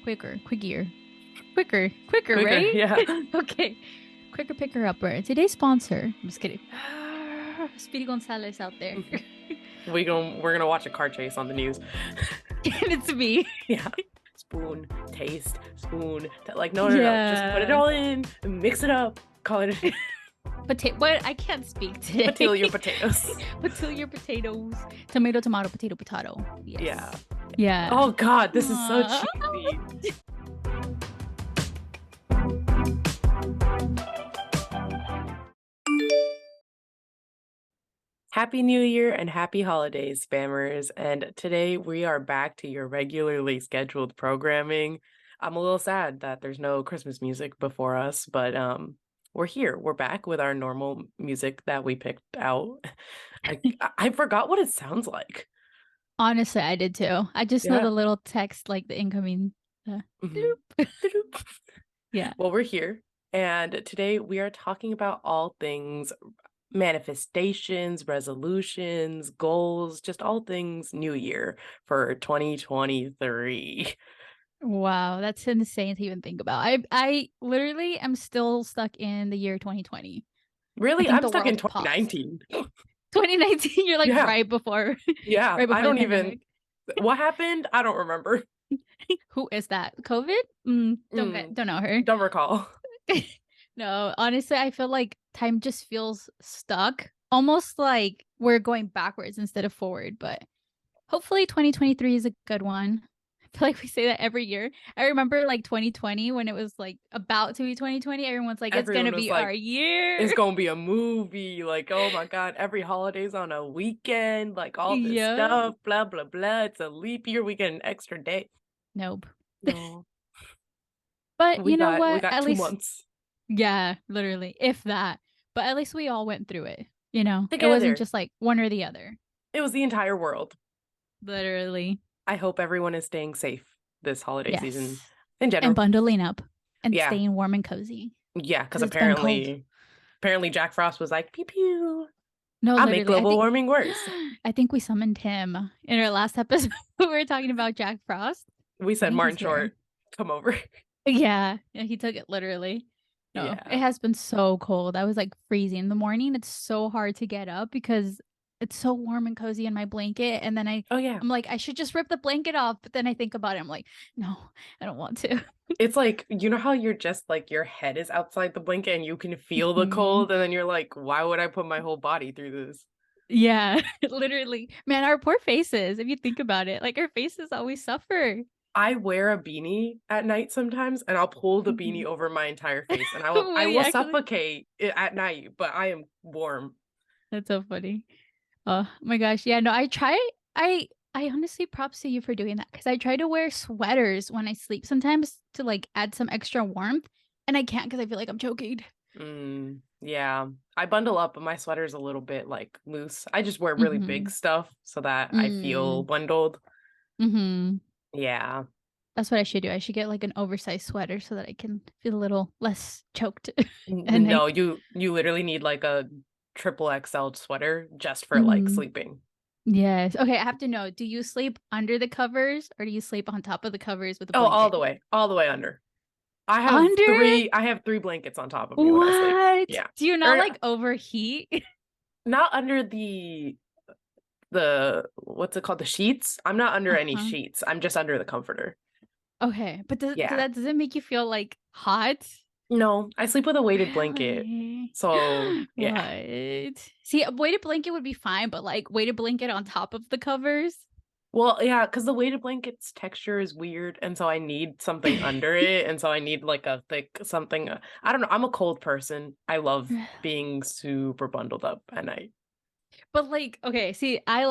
Quickier, Quicker, right? yeah. Okay, quicker picker upper. Today's sponsor. I'm just kidding. Speedy Gonzalez out there. We're gonna watch a car chase on the news. And it's me. Yeah. Spoon, taste, spoon. Like, no. Just put it Yeah. all in, mix it up, call it a day. Potato. What? I can't speak today. Patilio potatoes. Potato potatoes. Tomato, tomato, potato, potato. Yeah. Yes. Yeah. Oh God, this is so Aw. cheesy. Happy New Year and happy holidays, spammers. And today we are back to your regularly scheduled programming. I'm a little sad that there's no Christmas music before us, but we're here. We're back with our normal music that we picked out. I forgot what it sounds like. Honestly, I did too. I just know Yeah. the little text, like the incoming. Mhm. Bloop. Yeah. Well, we're here. And today we are talking about all things manifestations, resolutions, goals, just all things New Year for 2023. Wow, that's insane to even think about. I literally am still stuck in the year 2020. I Really, think I'm the stuck in world paused. 2019. 2019, you're like Yeah, right before yeah. right I before the don't even, pandemic. what happened? I don't remember. Who is that? COVID? Mm, Don't know her. don't recall. No, honestly, I feel like time just feels stuck. Almost like we're going backwards instead of forward, but hopefully 2023 is a good one. I feel like we say that every year. I remember like 2020 when it was like about to be 2020. Everyone's like, it's gonna Everyone was be our like, it's year. gonna be a movie. Like, oh my God, every holiday's on a weekend, like all this Yeah. stuff, blah, blah, blah. It's a leap year. We get an extra day. Nope. No, But we you know got we what? got At two least, months yeah, literally, if that. But at least we all went through it. It wasn't together. just like one or the other. It was the entire world. Literally. I hope everyone is staying safe this holiday season Yes. in And general. bundling up and Yeah. staying warm and cozy Yeah, because because it's been cold. apparently Jack Frost was like, pew pew. No, I'll make literally. global warming worse. I think we summoned him in our last episode. We were talking about Jack Frost. We I said think Martin he's here. Short, come over. Yeah, he took it literally. No, it Yeah. has been so cold. I was like freezing in the morning. It's so hard to get up because it's so warm and cozy in my blanket. And then Oh yeah. I'm like, I should just rip the blanket off. But then I think about it. I'm like, no, I don't want to. It's like, you know how you're just like your head is outside the blanket and you can feel the Mhm. cold, and then you're like, why would I put my whole body through this? Yeah, literally. Man, our poor faces, if you think about it, like our faces always suffer. I wear a beanie at night sometimes, and I'll pull the beanie Mhm. over my entire face, and I will I Wait, will actually, suffocate at night, but I am warm. that's so funny. Oh my gosh. Yeah, no, I try. I honestly props to you for doing that because I try to wear sweaters when I sleep sometimes to like add some extra warmth, and I can't because I feel like I'm choking. Yeah. I bundle up, but my sweater's a little bit like loose. I just wear really big Mm-hmm. stuff so that I feel Mm. bundled. Mm-hmm. Yeah. That's what I should do. I should get like an oversized sweater so that I can feel a little less choked at No, night. you literally need like a triple XL sweater just for like Mm-hmm. sleeping. Yes. Okay, I have to know. Do you sleep under the covers or do you sleep on top of the covers with a Oh, blanket? all the way under. Under? I have three blankets on top of me when I sleep. What? Yeah. Do you not Or like overheat? not under the what's it called? The sheets. I'm not under any Uh-huh. sheets. I'm just under the comforter. Okay, but Yeah. does it make you feel like hot? No, I sleep with a weighted blanket. Really? So, yeah. What? See, a weighted blanket would be fine, but like weighted blanket on top of the covers? Well, yeah, because the weighted blanket's texture is weird, and so I need something under it, and so I need like a thick something. I don't know. I'm a cold person. I love being super bundled up at night. But like, okay, see, I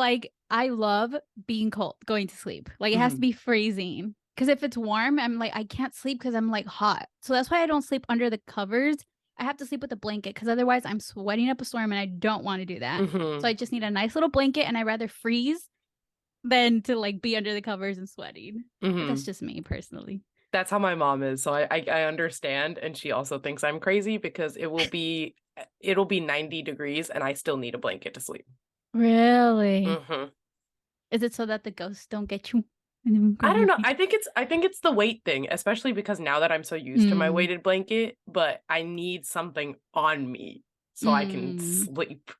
love being cold, going to sleep. Like it has to Mhm. be freezing. Because if it's warm, I'm like, I can't sleep because I'm like hot. So that's why I don't sleep under the covers. I have to sleep with a blanket because otherwise I'm sweating up a storm and I don't want to do that. So Mhm. I just need a nice little blanket and I'd rather freeze than to like be under the covers and sweating. But that's Mhm. just me personally. That's how my mom is. So I understand, and she also thinks I'm crazy because it'll be 90 degrees and I still need a blanket to sleep. Really? Mhm. Is it so that the ghosts don't get you? I don't know. I think it's the weight thing, especially because now that I'm so used to my Mm, weighted blanket, but I need something on me so I can mm. sleep.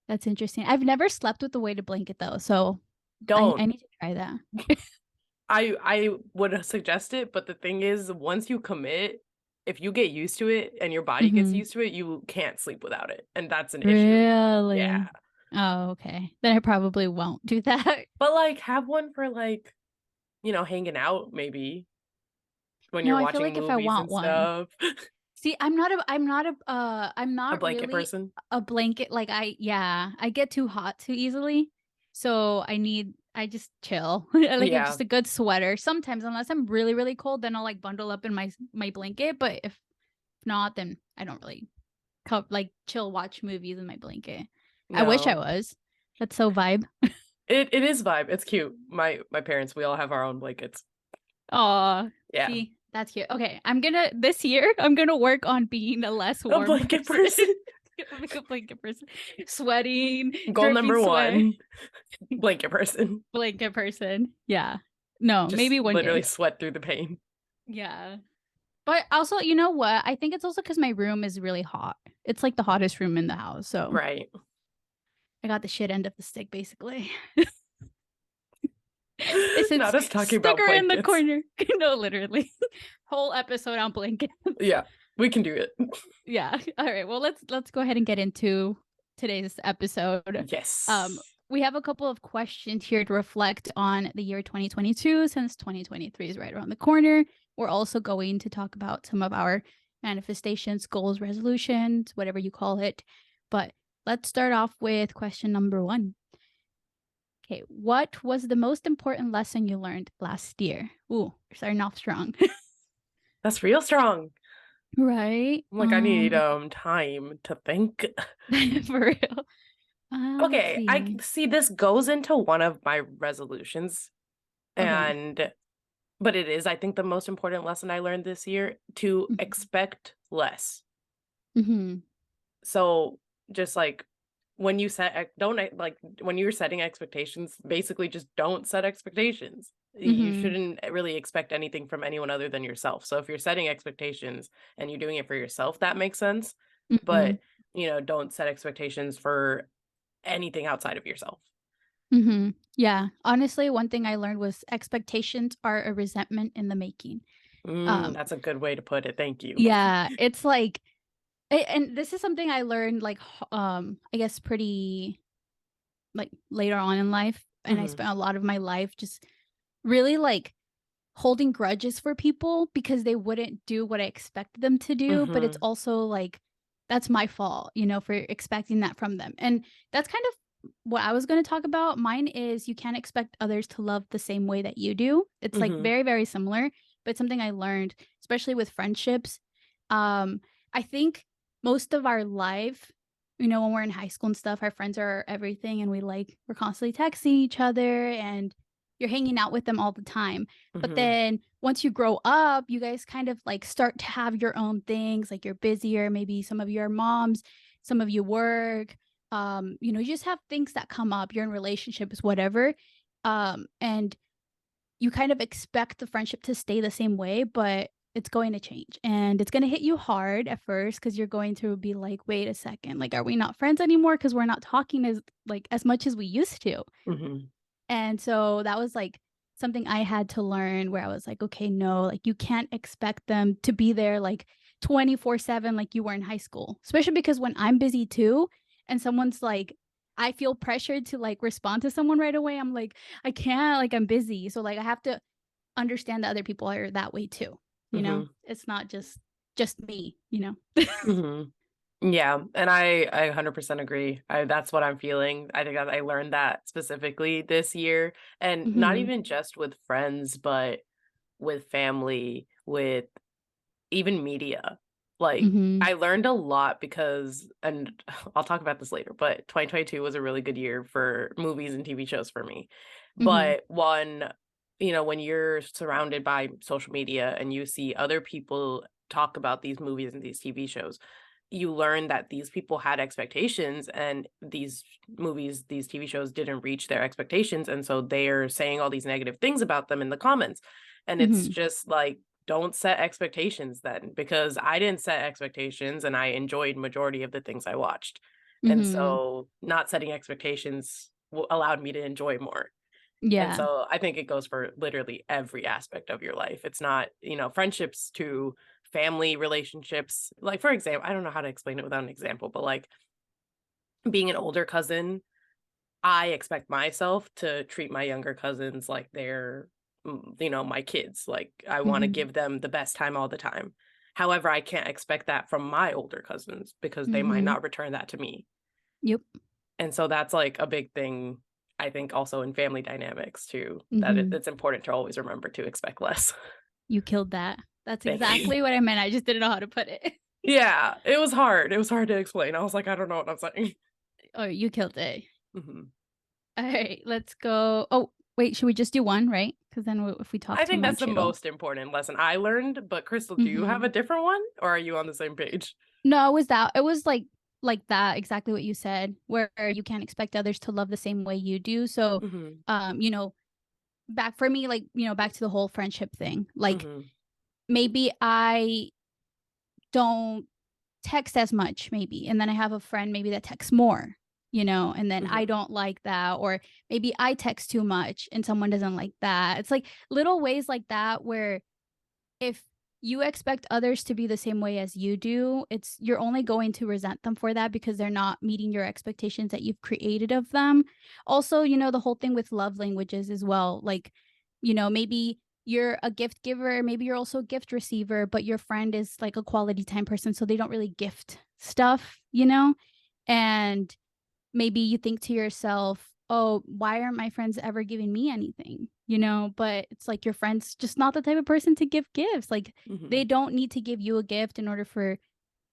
That's interesting. I've never slept with a weighted blanket though, so I Don't. need to try that. I would suggest it, but the thing is, once you commit, if you get used to it and your body gets Hmm. used to it, you can't sleep without it, and that's an issue. Yeah. Really? Oh, okay. Then I probably won't do that. But like have one for like, hanging out maybe when No, you're I feel watching like if I movies want and one. stuff. See, I'm A not blanket really person. a blanket. Like yeah, I get too hot too easily. So I just chill. Like it's Yeah. just a good sweater. Sometimes, unless I'm really, really cold, then I'll like bundle up in my blanket. But if not, then I don't really like chill watch movies in my blanket. I wish I No. was. That's so vibe. It is vibe. It's cute. My parents, we all have our own blankets. Aw, Yeah. see, that's cute. Okay, this year I'm gonna work on being a less A warm blanket person. person. Like a blanket person, sweating, Goal dripping number sweat, one, blanket person. blanket person. Yeah, no, Just maybe one literally day. sweat through the pain. Yeah, but also, you know what? I think it's also because my room is really hot. It's like the hottest room in the house, so Right. I got the shit end of the stick, basically. This is Not us talking sticker about in the blankets. corner. No, literally, whole episode on blankets. Yeah, we can do it. Yeah. All right. Well, let's go ahead and get into today's episode. Um, Yes. we have a couple of questions here to reflect on the year 2022 since 2023 is right around the corner. We're also going to talk about some of our manifestations, goals, resolutions, whatever you call it. But let's start off with question number 1. Okay, what was the most important lesson you learned last year? Ooh, we're starting off strong. That's real strong. Right? I'm like, I need time to think. For real. Let's Okay, I see. see this goes into one of my resolutions, Okay. and but it is, I think, the most important lesson I learned this year to Mhm. expect less. Mhm. So just like when you don't like when you're setting expectations, basically just don't set expectations. You Mhm. shouldn't really expect anything from anyone other than yourself. So if you're setting expectations and you're doing it for yourself, that makes sense. Mhm. But, don't set expectations for anything outside of yourself. Mhm. Yeah. Honestly, one thing I learned was expectations are a resentment in the making. Um That's a good way to put it. Thank you. yeah, it's like and this is something I learned like I guess pretty like later on in life, and I Hmm. spent a lot of my life just really like holding grudges for people because they wouldn't do what I expected them to do, but it's Hmm. also like that's my fault, for expecting that from them. And that's kind of what I was going to talk about. Mine is you can't expect others to love the same way that you do. It's like Hmm. very, very similar, but it's something I learned, especially with friendships. I think most of our life, when we're in high school and stuff, our friends are everything and we're constantly texting each other and you're hanging out with them all the time. But Hmm. then once you grow up, you guys kind of like start to have your own things, like you're busier, maybe some of you are moms, some of you work. You just have things that come up, you're in relationships, whatever. And you kind of expect the friendship to stay the same way, but it's going to change and it's going to hit you hard at first because you're going to be like, wait a second, like, are we not friends anymore? Because we're not talking as much as we used to. Hmm. And so that was like something I had to learn where I was like, okay, no, like you can't expect them to be there like 24/7 like you were in high school. Especially because when I'm busy too and someone's like I feel pressured to like respond to someone right away. I'm like, I can't, like I'm busy. So like I have to understand that other people are that way too. Hmm. It's not just me. Hmm. Yeah, and I 100% agree. That's what I'm feeling. I think I learned that specifically this year, and not Mhm. even just with friends, but with family, with even media. Like Mhm. I learned a lot because, and I'll talk about this later, but 2022 was a really good year for movies and TV shows for me. Mhm. But when you're surrounded by social media and you see other people talk about these movies and these TV shows, you learn that these people had expectations, and these movies, these TV shows didn't reach their expectations. And so they're saying all these negative things about them in the comments. And it's Mhm. just like, don't set expectations then, because I didn't set expectations and I enjoyed majority of the things I watched. And Mhm. so not setting expectations allowed me to enjoy more. And Yeah. so I think it goes for literally every aspect of your life. It's not, friendships to family relationships. Like, for example, I don't know how to explain it without an example, but like being an older cousin, I expect myself to treat my younger cousins like they're, my kids. Like, I want to Mhm. give them the best time all the time. However, I can't expect that from my older cousins because they might Mhm. not return that to me. Yep. And so that's like a big thing, I think, also in family dynamics too, that Mhm. it's important to always remember to expect less. You killed that. That's Thank you. exactly what I meant. I just didn't know how to put it. Yeah, it was hard. It was hard to explain. I was like, I don't know what I'm saying. Oh, you killed it. Mhm. All right, let's go. Oh, wait, should we just do one, right? Because then if we talk I too think that's the much, it'll. most important lesson I learned. But Crystal, do you have Hmm. a different one, or are you on the same page? No, it was that. It was like that exactly what you said, where you can't expect others to love the same way you do. So, Mhm. you know, back for me, like back to the whole friendship thing. Like Mhm. maybe I don't text as much, maybe, and then I have a friend maybe that texts more, and then I Mhm. don't like that, or maybe I text too much and someone doesn't like that. It's like little ways like that where if you expect others to be the same way as you do, you're only going to resent them for that because they're not meeting your expectations that you've created of them. Also, the whole thing with love languages as well. Like, maybe you're a gift giver, maybe you're also a gift receiver, but your friend is like a quality time person, so they don't really gift stuff. And maybe you think to yourself, oh, why aren't my friends ever giving me anything? But it's like your friend's just not the type of person to give gifts. Like they Mhm. don't need to give you a gift in order for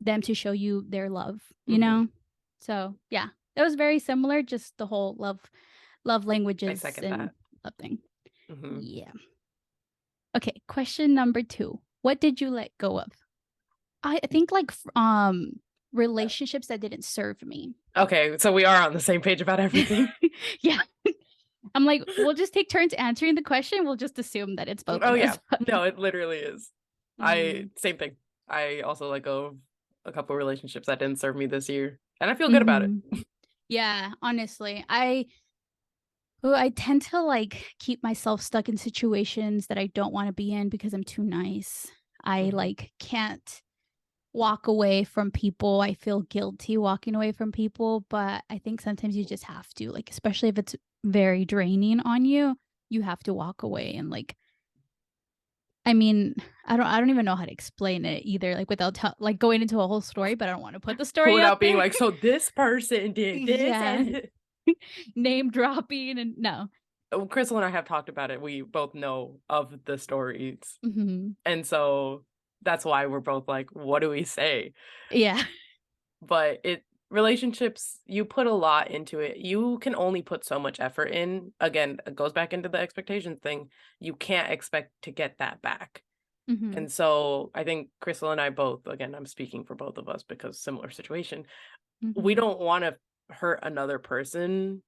them to show you their love. Mhm. So yeah, that was very similar, just the whole love I languages second and that. love thing. Mhm. Yeah. Okay, question number 2. What did you let go of? I think like relationships that didn't serve me. Okay, so we are on the same page about everything. Yeah. I'm like, we'll just take turns answering the question. We'll just assume that it's both Oh of yeah. us. No, it literally is. I Mm, same thing. I also let go of a couple relationships that didn't serve me this year, and I feel good about it. mhm. Yeah, honestly, I tend to like keep myself stuck in situations that I don't want to be in because I'm too nice. I Mhm. like can't walk away from people. I feel guilty walking away from people, but I think sometimes you just have to, like, especially if it's very draining on you, you have to walk away and like I mean, I don't even know how to explain it either, like, without like, going into a whole story, but I don't wanna put the story out Without being there. like, so this person did this, Yeah. and Name dropping and no. oh, Crystal and I have talked about it. We both know of the stories, Mhm. and so that's why we're both like, what do we say? Yeah. But relationships, you put a lot into it. You can only put so much effort in. Again, it goes back into the expectations thing. You can't expect to get that back. Mhm. And so I think Crystal and I both, again, I'm speaking for both of us because similar situation, we Mhm. don't want to hurt another person.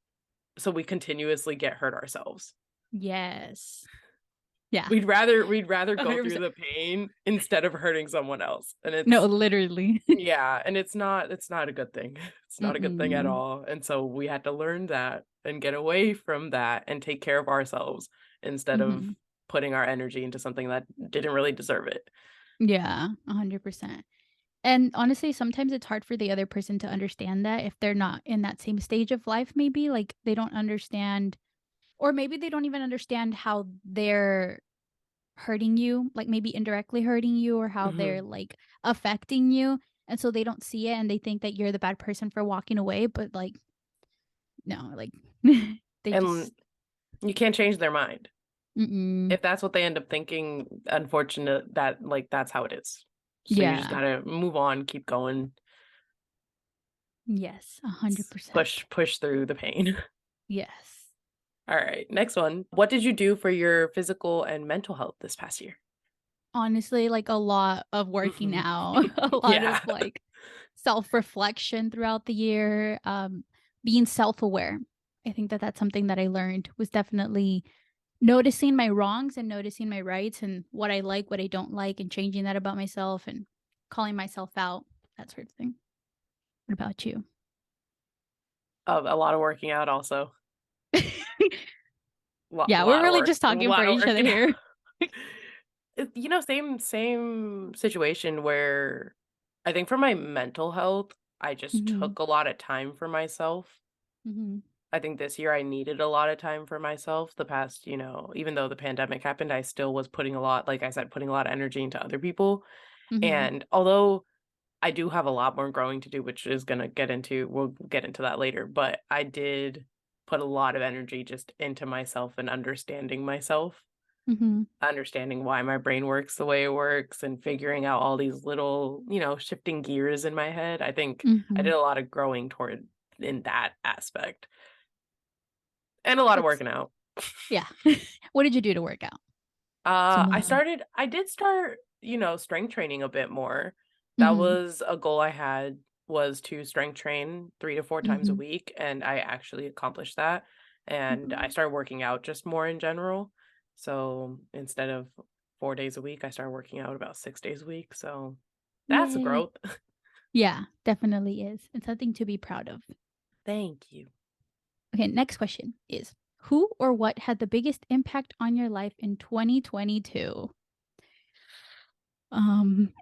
So we continuously get hurt ourselves. Yes. Yeah. We'd rather go through 100%. the pain instead of hurting someone else. And No, it's literally. yeah, and it's not a good thing. It's not a good thing at Mm-mm. all. And so we had to learn that and get away from that and take care of ourselves instead of Mhm. putting our energy into something that didn't really deserve it. Yeah, 100%. And honestly, sometimes it's hard for the other person to understand that if they're not in that same stage of life, maybe, like, they don't understand or maybe they don't even understand how they're hurting you, like, maybe indirectly hurting you or how they're, Mhm. like, affecting you, and so they don't see it and they think that you're the bad person for walking away, but, like, no, like, they And just you can't change their mind. mm-mm. If that's what they end up thinking, unfortunate that like that's how it is. So you just Yeah. gotta move on, keep going, Yes, push 100%. push through the pain. Yes. All right, next one. What did you do for your physical and mental health this past year? Honestly, like, a lot of working Mhm. out, a lot Yeah. of, like self-reflection throughout the year, being self-aware. I think that that's something that I learned was definitely noticing my wrongs and noticing my rights and what I like, what I don't like, and changing that about myself and calling myself out, that sort of thing. What about you? A lot of working out also. Yeah, we're Lot of really work, just a talking for lot of each other working here. same situation where I think for my mental health, I just Hmm. took a lot of time for myself. Hmm. I think this year I needed a lot of time for myself. The past, even though the pandemic happened, I still was putting a lot, like I said, putting a lot of energy into other people. Hmm. And although I do have a lot more growing to do, which is gonna we'll get into that later, but I did put a lot of energy just into myself and understanding myself, Hmm. understanding why my brain works the way it works and figuring out all these little, shifting gears in my head. I think I Hmm. did a lot of growing toward in that aspect and a lot of That's working out. yeah. What did you do to work out? Some I did start, strength training a bit more. That Hmm. was a goal I had, was to strength train 3 to 4 times a Hmm. week, and I actually accomplished that. And I Hmm. started working out just more in general. So instead of 4 days a week, I started working out about 6 days a week. So that's a Yay. growth. Yeah, definitely is. It's something to be proud of. Thank you. Okay, next question is who or what had the biggest impact on your life in 2022? Um,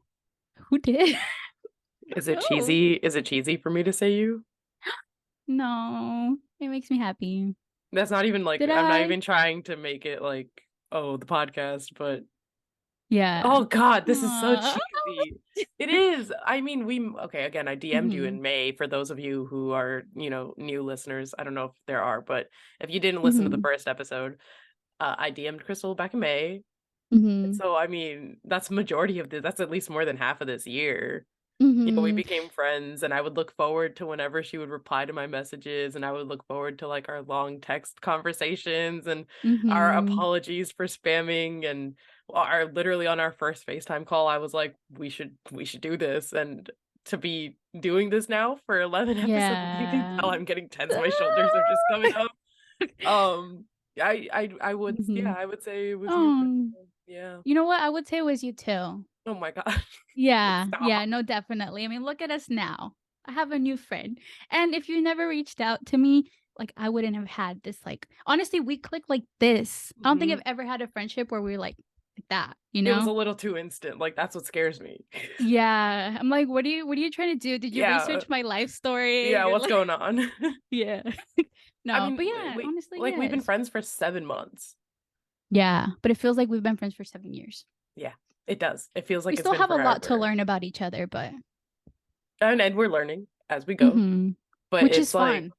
who did? Oh, Is it cheesy for me to say you? no, it makes me happy. That's not even like Did I'm not I? even trying to make it like, oh, the podcast, but Yeah. oh god, this is so Aw. cheesy. It is. I mean, okay, again, I DM'd you Hmm. in May for those of you who are, new listeners. I don't know if there are, but if you didn't listen to the Hmm. first episode, I DM'd Crystal back in May. Hmm. So, I mean, that's at least more than half of this year. We Hmm. became friends and I would look forward to whenever she would reply to my messages and I would look forward to like our long text conversations and our Hmm. apologies for spamming and our literally on our first FaceTime call I was like we should do this and to be doing this now for 11 episodes you can Yeah. tell I'm getting tense, my shoulders are just coming up. um I would, Hmm. yeah, I would say it was you, Oh, Crystal. Yeah. you know what? I would say it was you too. Oh my god. Yeah, yeah, Stop. no, definitely. I mean, look at us now. I have a new friend. And if you never reached out to me, like I wouldn't have had this like honestly, we click like this. I don't think I've Mhm. ever had a friendship where we're like that, you It was know? a little too instant, like, that's what scares me. Yeah. I'm like, what are you trying to do? Did you Yeah, research my life story? yeah, You're what's like, going on? yeah. I No, mean, but yeah, honestly, we've been yes. friends for 7 months. Yeah, but it feels like we've been friends for 7 years. Yeah, it does. It feels We like it's still been have a lot to forever. learn about each other, but And we're learning as we go, hmm, but which is it's like, fun.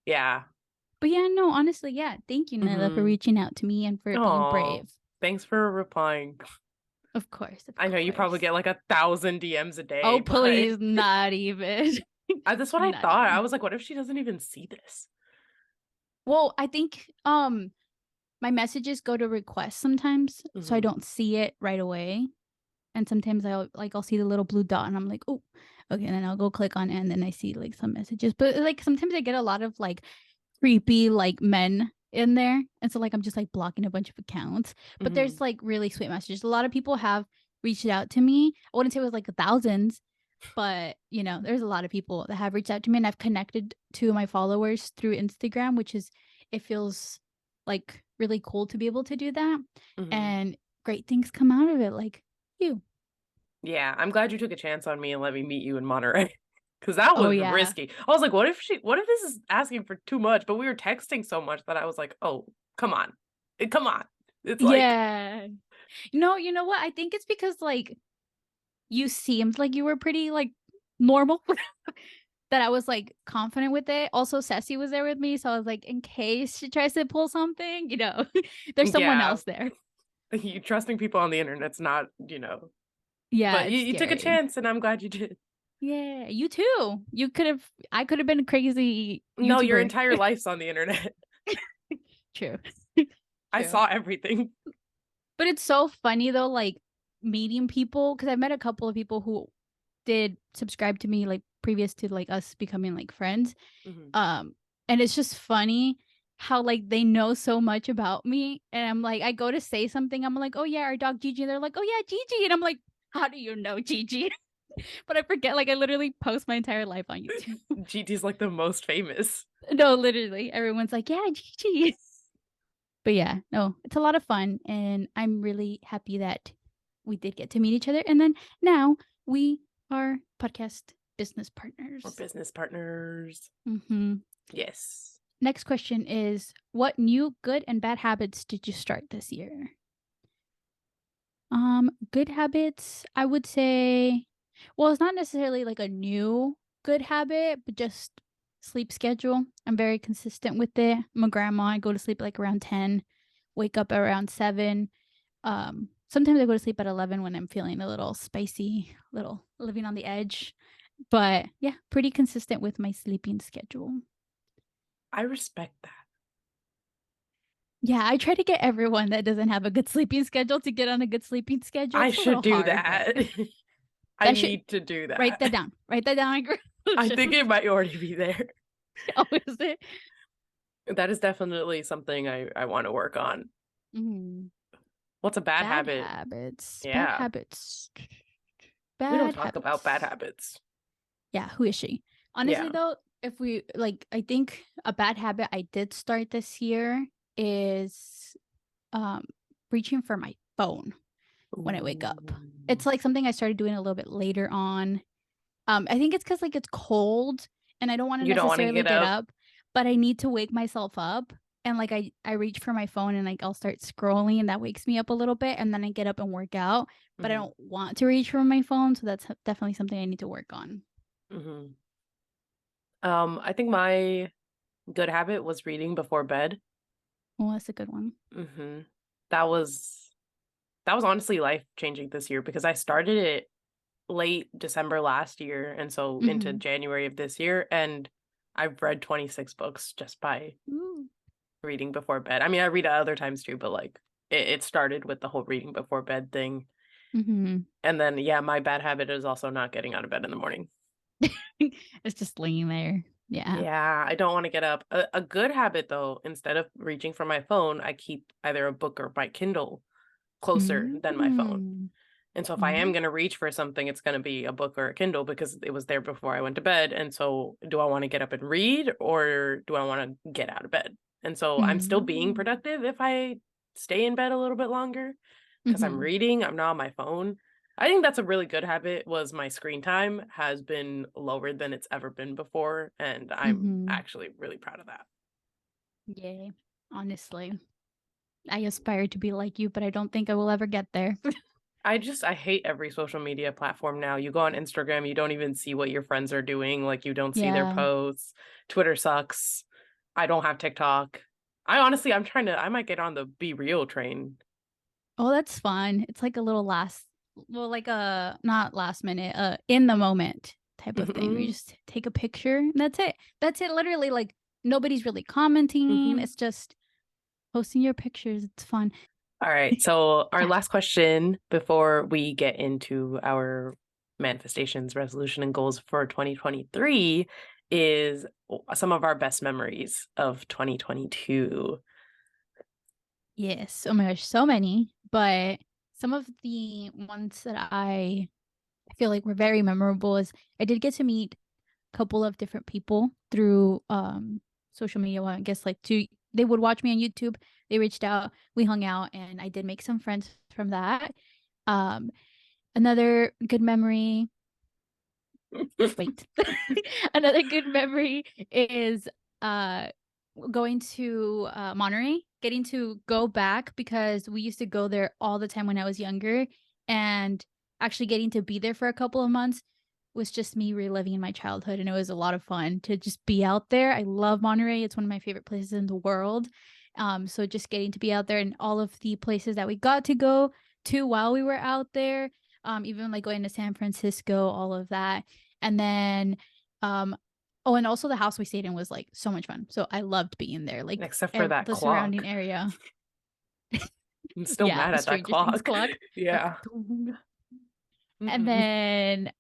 yeah. But yeah, no, honestly, yeah. Thank you, Nayla, for Mhm. reaching out to me and for being Aw, brave. thanks for replying. Of course, of I know you probably course. get, like, 1,000 DMs a day, Oh, but please, not even. that's what I Not thought. I even. was like, "What if she doesn't even see this?" Well, I think my messages go to requests sometimes, so I Mhm. don't see it right away. And sometimes I'll see the little blue dot and I'm like, oh, okay, and then I'll go click on it and then I see like some messages. But like sometimes I get a lot of like creepy like men in there. And so like I'm just like blocking a bunch of accounts. But there's Mhm. like really sweet messages. A lot of people have reached out to me. I wouldn't say it was like thousands, but there's a lot of people that have reached out to me and I've connected to my followers through Instagram, which is it feels like really cool to be able to do that. Mhm. And great things come out of it, like you. Yeah, I'm glad you took a chance on me and let me meet you in Monterey. Cause that Oh was yeah. risky. I was like, what if this is asking for too much? But we were texting so much that I was like, oh, come on. Come on. It's like, Yeah. You know what? I think it's because like you seemed like you were pretty like normal that I was like confident with it. Also, Ceci was there with me, so I was like, in case she tries to pull something, there's someone yeah, else there. you trusting people on the internet's not, Yeah, but it's you took a scary. chance and I'm glad you did. Yeah, you too. I could have been a crazy No, your YouTuber. entire life's on the internet. True. I True. saw everything. But it's so funny though, like meeting people, because I've met a couple of people who did subscribe to me like previous to like us becoming like friends. Mhm. And it's just funny how like they know so much about me, and I'm like, I go to say something, I'm like, oh yeah, our dog Gigi, and they're like, oh yeah, Gigi, and I'm like, how do you know Gigi? But I forget, like I literally post my entire life on YouTube. GT's like the most famous. No, literally everyone's like, yeah, Gigi. But yeah, no, it's a lot of fun, and I'm really happy that we did get to meet each other, and then now we are podcast business Or partners. business partners. Mm-hmm. Yes. Next question is, what new good and bad habits did you start this year? Good habits, I would say, well, it's not necessarily like a new good habit, but just sleep schedule. I'm very consistent with it. I'm a grandma. I go to sleep like around 10, wake up around 7. Sometimes I go to sleep at 11 when I'm feeling a little spicy, little living on the edge. But yeah, pretty consistent with my sleeping schedule. I respect that. Yeah, I try to get everyone that doesn't have a good sleeping schedule to get on a good sleeping schedule. I It's a should little do hard, but that. I that should need to do write that. that down. Write that down. I think it might already be there. Oh, is it? That is definitely something I want to work on. Mm. What's a bad Bad habit? habits. Bad Yeah. habits. We don't Bad talk about bad habits. habits. Yeah, who is she? Honestly, Yeah. though, if we like, I think a bad habit I did start this year is um reaching for my phone when I wake up. Ooh. It's like something I started doing a little bit later on. I think it's because like it's cold and I don't want to You don't want to necessarily get get up? up, but I need to wake myself up. And like I reach for my phone and like I'll start scrolling and that wakes me up a little bit, and then I get up and work out. But I Hmm. don't want to reach for my phone, so that's definitely something I need to work on. Hmm. I think my good habit was reading before bed. Well, that's a good one. Hmm. That was that was honestly life changing this year because I started it late December last year and so into Mm-hmm. January of this year, and I've read 26 books just by Ooh. reading before bed. I mean, I read at other times too, but like it started with the whole reading before bed thing. Mm-hmm. And then yeah, my bad habit is also not getting out of bed in the morning. It's just laying there. Yeah. Yeah, I don't want to get up. A good habit though, instead of reaching for my phone, I keep either a book or my Kindle closer than my phone. Mm-hmm. And so if I am Mm-hmm. going to reach for something, it's going to be a book or a Kindle because it was there before I went to bed. And so do I want to get up and read or do I want to get out of bed? And so I'm still being productive if I stay in bed a little bit longer because I'm Mm-hmm. reading, I'm not on my phone. I think that's a really good habit was my screen time has been lower than it's ever been before. And I'm Mm-hmm. actually really proud of that. Yay. Honestly, I aspire to be like you, but I don't think I will ever get there. I hate every social media platform now. You go on Instagram, you don't even see what your friends are doing, like you don't see their Yeah. posts. Twitter sucks. I don't have TikTok. I might get on the Be Real train. Oh, that's fun. It's like a little well, like a not last minute, in the moment type of thing. Where you Hmm. just take a picture and that's it. That's it. Literally, like nobody's really commenting. Hmm. It's just posting your pictures. It's fun. All right. So our Yeah. last question before we get into our manifestations, resolution, and goals for 2023 is some of our best memories of 2022. Yes. Oh my gosh, so many. But some of the ones that I feel like were very memorable is I did get to meet a couple of different people through social media. Well, I guess like they would watch me on YouTube. They reached out, we hung out, and I did make some friends from that. Um, Another good memory. Wait, another good memory is uh going to Monterey, getting to go back because we used to go there all the time when I was younger, and actually getting to be there for a couple of months was just me reliving my childhood, and it was a lot of fun to just be out there. I love Monterey. It's one of my favorite places in the world. So just getting to be out there and all of the places that we got to go to while we were out there, even like going to San Francisco, all of that. And then um oh, and also the house we stayed in was like so much fun. So I loved being there. Like Except for that the surrounding clock. area. I'm still Yeah, mad the at that Stranger Things clock. clock. Like Yeah. dong. And Mhm.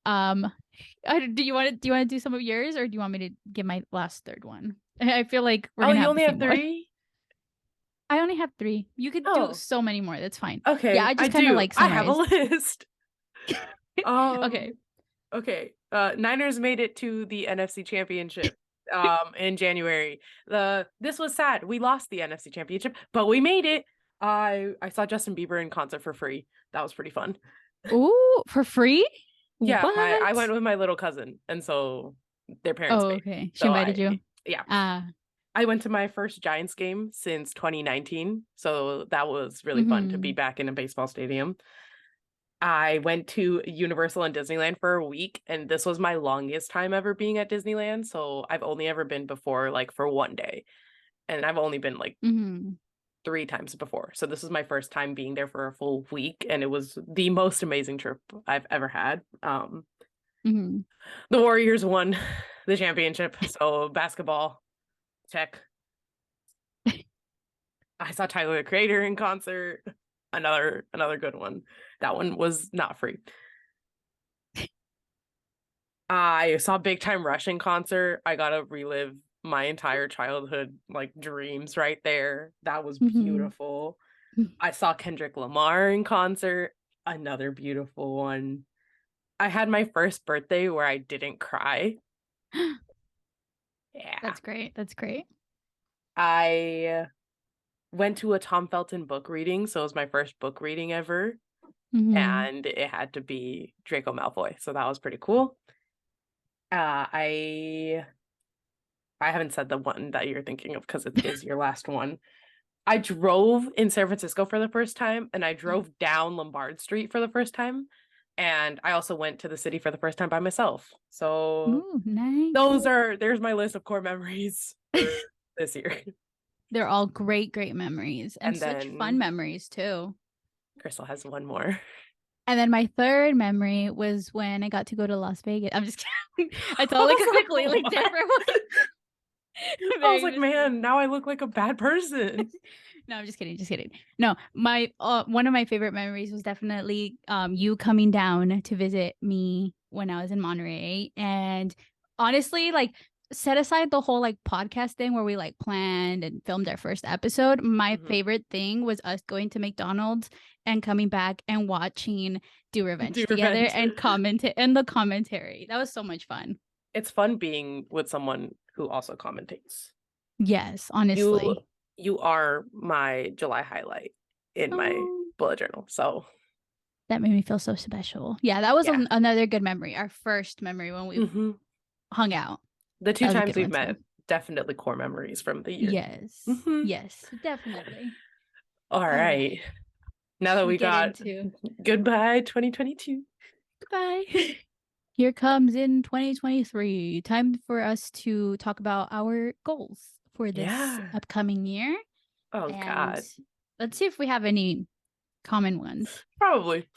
then do you want to do some of yours, or do you want me to give my last third one? I feel like we're Oh, gonna you have a only few have more. 3? I only have three. You could do Oh, so many more. That's fine. Yeah, okay. I I just kind of do. like I have a summarized. list. Okay. Um, okay. Niners made it to the NFC Championship in January. This was sad. We lost the NFC Championship, but we made it. I saw Justin Bieber in concert for free. That was pretty fun. Ooh, for free? Yeah, my I What? went with my little cousin, and so their parents Oh, paid. okay. She So invited you. yeah. Ah. I went to my first Giants game since 2019, so that was really fun to be Mm-hmm. back in a baseball stadium. I went to Universal and Disneyland for a week, and this was my longest time ever being at Disneyland. So I've only ever been before, like for one day, and I've only been like Mm-hmm. 3 times before. So this was my first time being there for a full week, and it was the most amazing trip I've ever had. Mm-hmm. The Warriors won the championship, so basketball check. I saw Tyler the Creator in concert. Another good one. That one was not free. I saw Big Time Rush in concert. I got to relive my entire childhood like dreams right there. That was Mm-hmm. beautiful. I saw Kendrick Lamar in concert. Another beautiful one. I had my first birthday where I didn't cry. Yeah. That's great. That's great. I went to a Tom Felton book reading, so it was my first book reading ever, Mm-hmm. and it had to be Draco Malfoy, so that was pretty cool. I haven't said the one that you're thinking of because it is your last one. I drove in San Francisco for the first time, and I drove down Lombard Street for the first time, and I also went to the city for the first time by myself. So Ooh, nice. there's my list of core memories for this year. They're all great, great memories and And such fun then memories too. Crystal has one more. And then my third memory was when I got to go to Las Vegas. I'm just kidding. I I told like a was like, completely what? different one. I was Very like, mysterious. man, now I look like a bad person. No, I'm just kidding. Just kidding. No, my one of my favorite memories was definitely you coming down to visit me when I was in Monterey. And honestly, like set aside the whole like podcast thing where we like planned and filmed our first episode. My Mhm. favorite thing was us going to McDonald's and coming back and watching Do Do Revenge together revenge. and the commentary. That was so much fun. It's fun being with someone who also commentates. Yes, You honestly. you are my July highlight in my Oh, bullet journal. So that made me feel so special. Yeah, that was yeah. another good memory. Our first memory when we Hmm. hung out. The two That was a times good we've one too. met, definitely core memories from the year. Yes. Hmm. Yes, definitely. All All right. right. Now that Should we we get got into goodbye 2022. goodbye? Here comes in 2023. Time for us to talk about our goals for this Yeah. upcoming year. Oh And God. let's see if we have any common ones. Probably.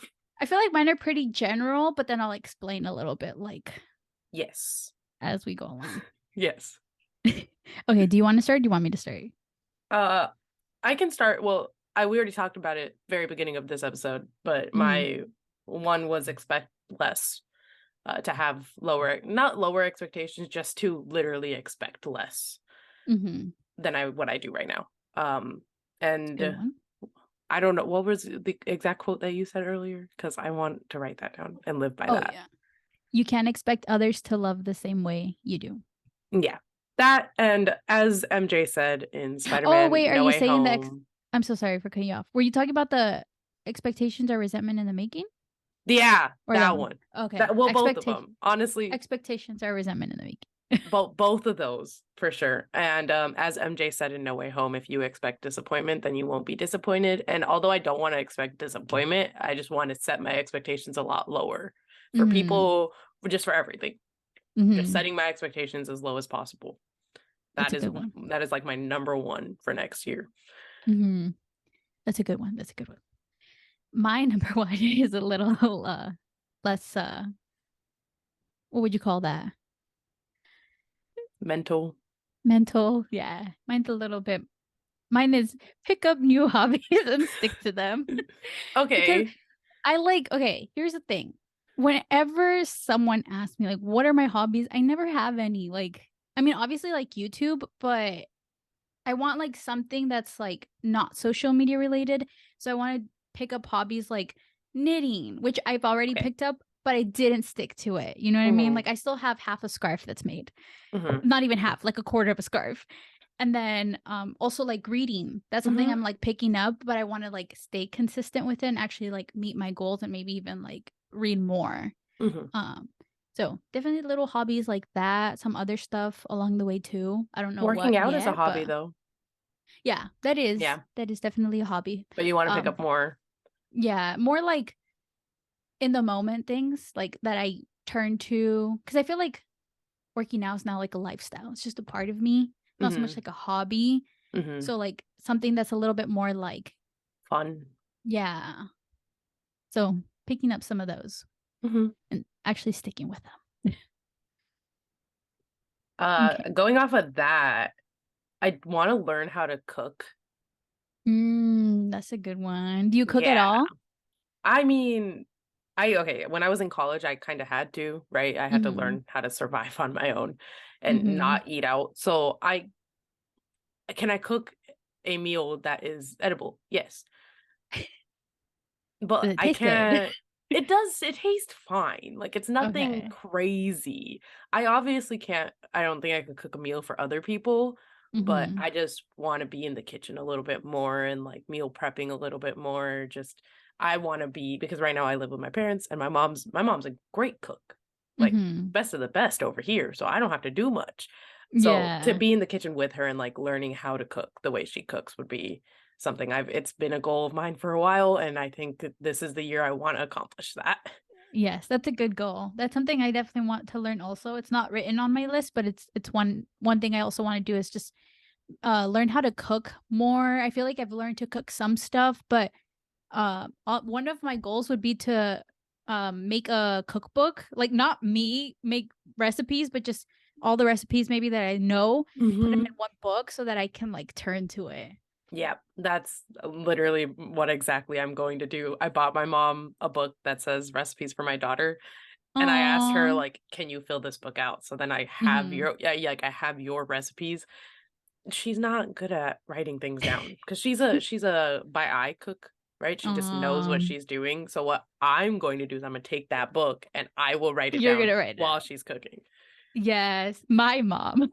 I feel like mine are pretty general, but then I'll explain a little bit like Yes. as we go along. Yes. Okay, do you want to start? Do you want me to start? Uh I can start. Well, I we already talked about it very beginning of this episode, but Mm-hmm. my one was expect less, to have not lower expectations, just to literally expect less Mm-hmm. than what I do right now. It's a good And one. I don't know what was the exact quote that you said earlier because I want to write that down and live by Oh, that. yeah. You can't expect others to love the same way you do. Yeah, that and as MJ said in Oh, Spider-Man wait. Are No you Way saying Home. I'm so sorry for cutting you off. Were you talking about the expectations or resentment in the making? Yeah, Or that that one? one. Okay. That well, both of them. Honestly, Expectations are resentment in the making. both of those for sure. And as MJ said in No Way Home, if you expect disappointment, then you won't be disappointed. And although I don't want to expect disappointment, I just want to set my expectations a lot lower for Mm-hmm. people, just for everything. Just Mm-hmm. setting my expectations as low as possible. That's That a is good one. that is like my number one for next year. Mm-hmm. That's a good one. That's a good one. My number one is a little less what would you call that? Mental. Mental. Yeah. Mine's a little bit mine is pick up new hobbies and stick to them. Because Okay. I like okay, here's the thing. whenever someone asks me, like, what are my hobbies? I never have any. Like, I mean, obviously, like YouTube, but I want like something that's like not social media related. So I want to pick up hobbies like knitting, which I've already Okay. picked up, but I didn't stick to it. You know what I mean? Mhm. Like I still have half a scarf that's made. Mhm. Not even half, like a quarter of a scarf. And then also like reading. That's something Mhm. I'm like picking up, but I want to like stay consistent with it and actually like meet my goals and maybe even like read more. Mhm. Um so definitely little hobbies like that, some other stuff along the way too. I don't know Working what out is a yet, hobby but though. yeah, that is Yeah. that is definitely a hobby. But you want to pick Um up more. yeah, more like in the moment things like that I turn to cuz I feel like working out is now like a lifestyle. It's just a part of me, not so much Mhm. like a hobby. Mhm. So like something that's a little bit more like Fun. yeah. So picking up some of those Mhm. and actually sticking with them. Okay. Going off of that, I want to learn how to cook. That's a good one. Do you cook at Yeah. all? I mean, okay, when I was in college, I kind of had to, right? I had to Mhm. learn how to survive on my own and Mhm. not eat out. So I cook a meal that is edible? Yes. Does But it I taste good? can't it tastes fine. Like it's nothing Okay. crazy. I don't think I could cook a meal for other people, but Mhm. I just want to be in the kitchen a little bit more and like meal prepping a little bit more. Just I want to be because right now I live with my parents and my mom's a great cook. Like Mhm. best of the best over here, so I don't have to do much. So to Yeah. be in the kitchen with her and like learning how to cook the way she cooks would be something it's been a goal of mine for a while, and I think that this is the year I wanna accomplish that. Yes, that's a good goal. That's something I definitely want to learn also. It's not written on my list, but it's one thing I also want to do is just learn how to cook more. I feel like I've learned to cook some stuff, but one of my goals would be to make a cookbook. Like not me make recipes, but just all the recipes maybe that I know, put them in Mhm. one book so that I can like turn to it. Yeah, that's literally what exactly I'm going to do. I bought my mom a book that says recipes for my daughter, and I asked her, Oh. like, "Can you fill this book out?" So then I have Mhm. your yeah, like, I have your recipes. She's not good at writing things down because she's a by eye cook, right? She just knows what Um she's doing. So what I'm going to do is I'm gonna take that book and I will write it you're down gonna write it. while she's cooking. Yes, my mom.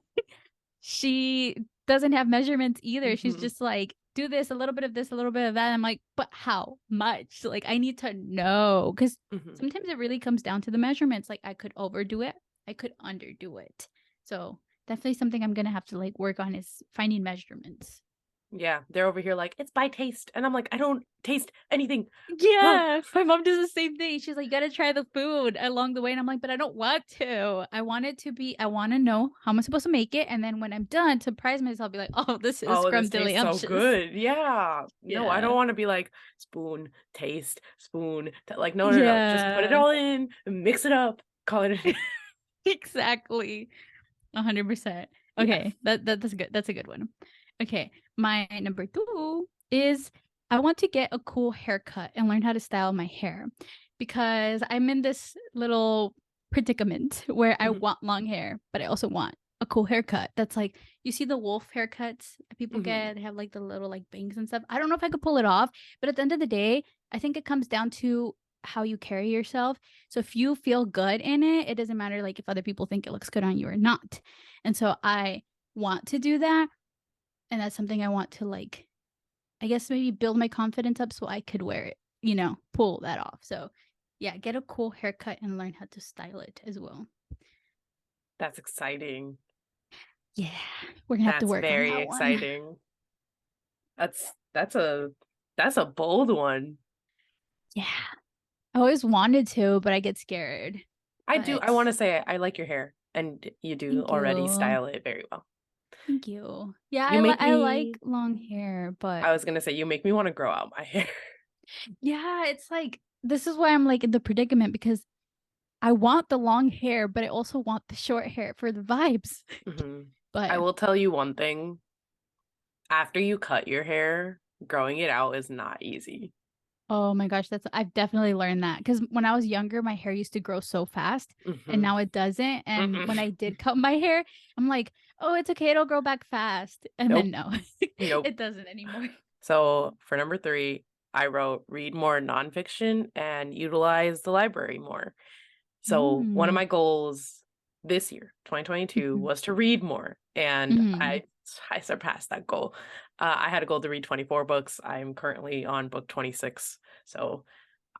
She doesn't have measurements either. She's Mhm, just like, "Do this, a little bit of this, a little bit of that." I'm like, "But how much?" Like, I need to know because mhm. sometimes it really comes down to the measurements. Like, I could overdo it, I could underdo it. So, definitely something I'm gonna have to, like, work on is finding measurements. Yeah, they're over here like, "It's by taste," and I'm like, "I don't taste anything." Huh. Yeah, my mom does the same thing. She's like, "You gotta try the food along the way," and I'm like, "But I don't want to. I want it to be I wanna know how am I supposed to make it, and then when I'm done, surprise myself, be like, oh, this is Oh, this tastes so scrumdiddlyumptious.'" good. Yeah. No, I don't Yeah. wanna be like, "Spoon, taste, spoon," like, no, no, no, just put it Yeah. all in, mix it up, call it a day. Exactly. 100%. Yes. Okay, that's good. That's a good one. Okay, my number 2 is I want to get a cool haircut and learn how to style my hair because I'm in this little predicament where I Mhm, want long hair, but I also want a cool haircut. That's like you see the wolf haircuts that people mhm. get, they have like the little like bangs and stuff. I don't know if I could pull it off, but at the end of the day, I think it comes down to how you carry yourself. So if you feel good in it, it doesn't matter like if other people think it looks good on you or not. And so I want to do that, and that's something I want to like I guess maybe build my confidence up so I could wear it, pull that off. So, yeah, get a cool haircut and learn how to style it as well. That's exciting. Yeah, we're gonna have to That's work on very that one. exciting. That's a bold one. Yeah, I always wanted to, but I get scared. I But wanna say I like your hair, and you do thank already you. style it very well. Thank you. Yeah, You make I like me long hair, but I was gonna say, you make me wanna grow out my hair. yeah, it's like this is why I'm like in the predicament because I want the long hair, but I also want the short hair for the vibes. Mhm. I But will tell you one thing, after you cut your hair, growing it out is not easy. Oh my gosh, I've definitely learned that because when I was younger, my hair used to grow so fast and Mhm. now it doesn't. And Mm-mm. when I did cut my hair, I'm like, oh, it's okay, it'll grow back fast. And then Nope. no, Nope. it doesn't anymore. So for number 3, I wrote read more nonfiction and utilize the library more. So one of Mm. my goals this year, 2022, Mhm. was to read more, and Mhm. I surpassed that goal. I had a goal to read 24 books. I'm currently on book 26, so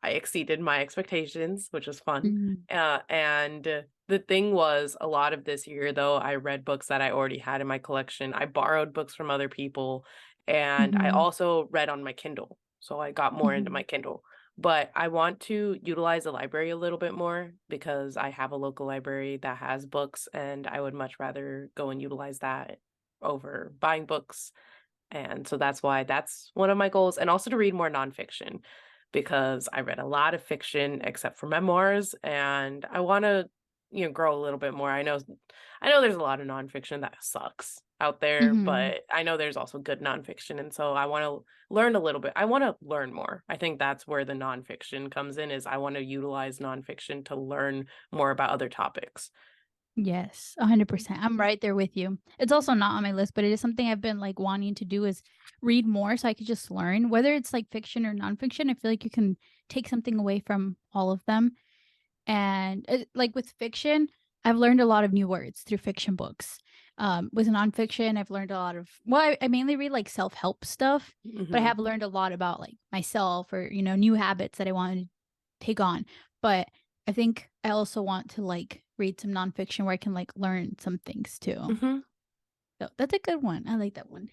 I exceeded my expectations, which was fun. Mhm. And the thing was, a lot of this year, though, I read books that I already had in my collection. I borrowed books from other people, and I Mhm. also read on my Kindle. So I got more into my Mhm. Kindle. But I want to utilize the library a little bit more because I have a local library that has books, and I would much rather go and utilize that over buying books, and so that's why that's one of my goals, and also to read more nonfiction because I read a lot of fiction except for memoirs, and I want to, grow a little bit more. I know there's a lot of nonfiction that sucks out there, Mhm. but I know there's also good nonfiction, and so I want to learn a little bit. I want to learn more. I think that's where the nonfiction comes in. Is I want to utilize nonfiction to learn more about other topics. Yes, 100%. I'm right there with you. It's also not on my list, but it is something I've been like wanting to do is read more so I could just learn, whether it's like fiction or nonfiction. I feel like you can take something away from all of them. And like with fiction, I've learned a lot of new words through fiction books. With nonfiction, I've learned a lot of, well, I mainly read like self help stuff, but I Hmm. have learned a lot about like myself or, new habits that I want to take on. But I think I also want to like read some nonfiction where I can like learn some things too. Hmm. So that's a good one. I like that one.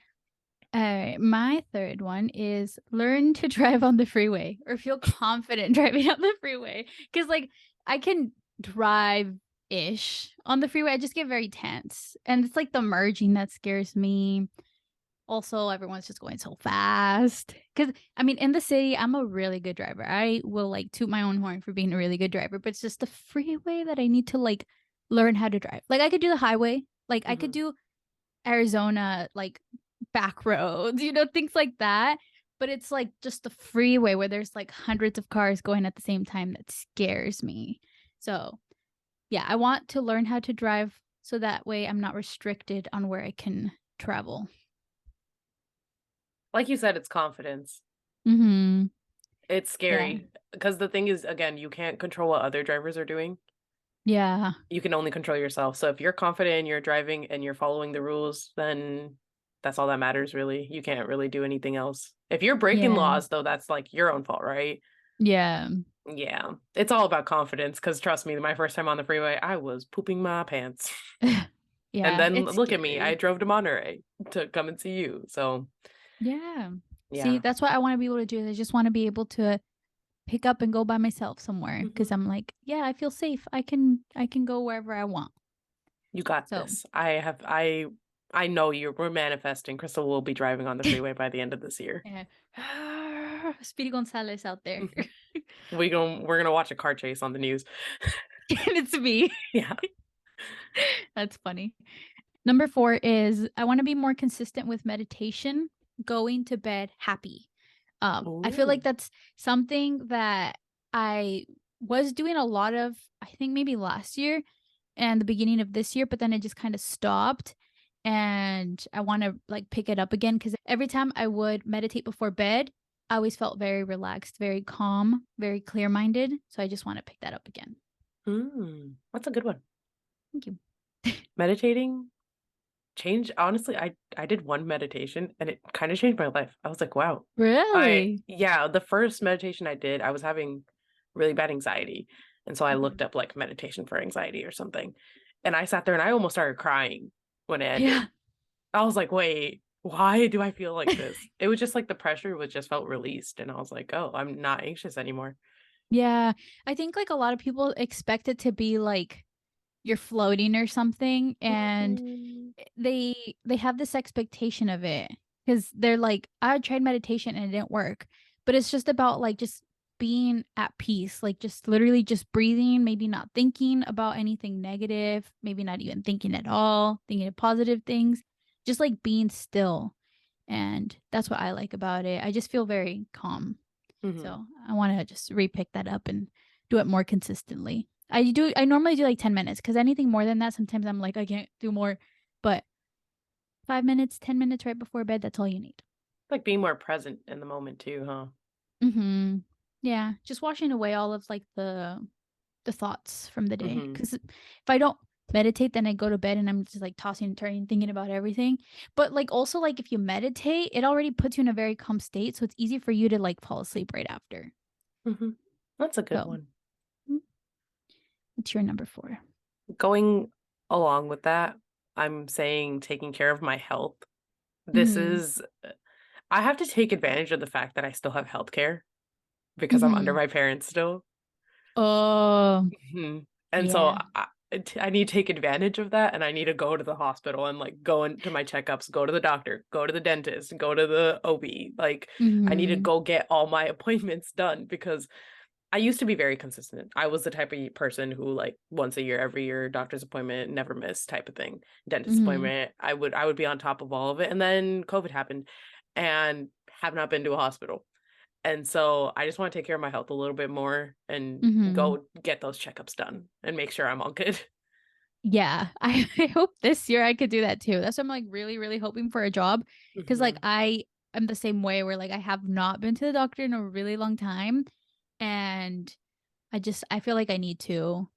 All right, my third one is learn to drive on the freeway or feel confident driving on the freeway. Because, like, I can drive ish on the freeway. I just get very tense. And it's like the merging that scares me. Also, everyone's just going so fast. Because, I mean, in the city, I'm a really good driver. I will like toot my own horn for being a really good driver, but it's just the freeway that I need to like learn how to drive. Like, I could do the highway, like, I could Hmm. do Arizona, like back roads, things like that. But it's like just the freeway where there's like hundreds of cars going at the same time that scares me. So, yeah, I want to learn how to drive so that way I'm not restricted on where I can travel. Like you said, it's confidence. Mhm. It's Yeah. scary because the thing is, again, you can't control what other drivers are doing. Yeah. You can only control yourself. So if you're confident in your driving and you're following the rules, then that's all that matters, really. You can't really do anything else. If you're breaking Yeah. laws, though, that's like your own fault, right? Yeah. Yeah. It's all about confidence because trust me, my first time on the freeway, I was pooping my pants. And Yeah, then it's look at me, I scary. drove to Monterey to come and see you. So, Yeah. See, yeah. that's what I want to be able to do. I just want to be able to pick up and go by myself somewhere because Mhm. I'm like, yeah, I feel safe. I can go wherever I want. You got So, this. I know we're manifesting. Crystal will be driving on the freeway by the end of this year. yeah. Speedy Gonzalez out there. Mhm. We're gonna watch a car chase on the news. And it's me. Yeah. That's funny. Number 4 is I want to be more consistent with meditation, going to bed happy. I feel like Ooh. that's something that I was doing a lot of, I think maybe last year and the beginning of this year, but then it just kind of stopped. And I want to like pick it up again because every time I would meditate before bed, I always felt very relaxed, very calm, very clear minded. So I just want to pick that up again. That's a good one. Thank you. Meditating changed honestly, I did one meditation and it kind of changed my life. I was like, wow. Really? Yeah, the first meditation I did, I was having really bad anxiety. And so I looked Mhm. up like meditation for anxiety or something. And I sat there and I almost started crying when it ended. Yeah. I was like, wait, why do I feel like this? It was just like the pressure was just felt released. And I was like, oh, I'm not anxious anymore. Yeah. I think like a lot of people expect it to be like you're floating or something and Mm. they have this expectation of it because they're like, I tried meditation and it didn't work. But it's just about like just being at peace, like just literally just breathing, maybe not thinking about anything negative, maybe not even thinking at all, thinking of positive things, just like being still. And that's what I like about it. I just feel very calm. Mhm. So I want to just repick that up and do it more consistently. I normally do like 10 minutes because anything more than that, sometimes I'm like, I can't do more. But 5 minutes, 10 minutes right before bed, that's all you need. Like being more present in the moment too, huh? Mm-hmm. Yeah. Just washing away all of like the thoughts from the day. Mhm. Because if I don't meditate, then I go to bed and I'm just like tossing and turning, thinking about everything. But like also like if you meditate, it already puts you in a very calm state. So it's easy for you to like fall asleep right after. Mhm. That's a good So one. what's your number four? Going along with that, I'm saying taking care of my health. This Mm-hmm. is I have to take advantage of the fact that I still have healthcare because I'm under Mm-hmm. my parents still. Oh, Mhm. And so yeah. I need to take advantage of that, and I need to go to the hospital and like go into my checkups, go to the doctor, go to the dentist, go to the OB. Like I need to Mm-hmm. go get all my appointments done because I used to be very consistent. I was the type of person who like once a year, every year, doctor's appointment, never miss type of thing. Dentist Mm-hmm. appointment, I would be on top of all of it. And then COVID happened and have not been to a hospital. And so I just want to take care of my health a little bit more and Mm-hmm. go get those checkups done and make sure I'm all good. Yeah. I hope this year I could do that too. That's why I'm like really, really hoping for a job. Cause like Mhm. I am the same way where like I have not been to the doctor in a really long time. And I feel like I need to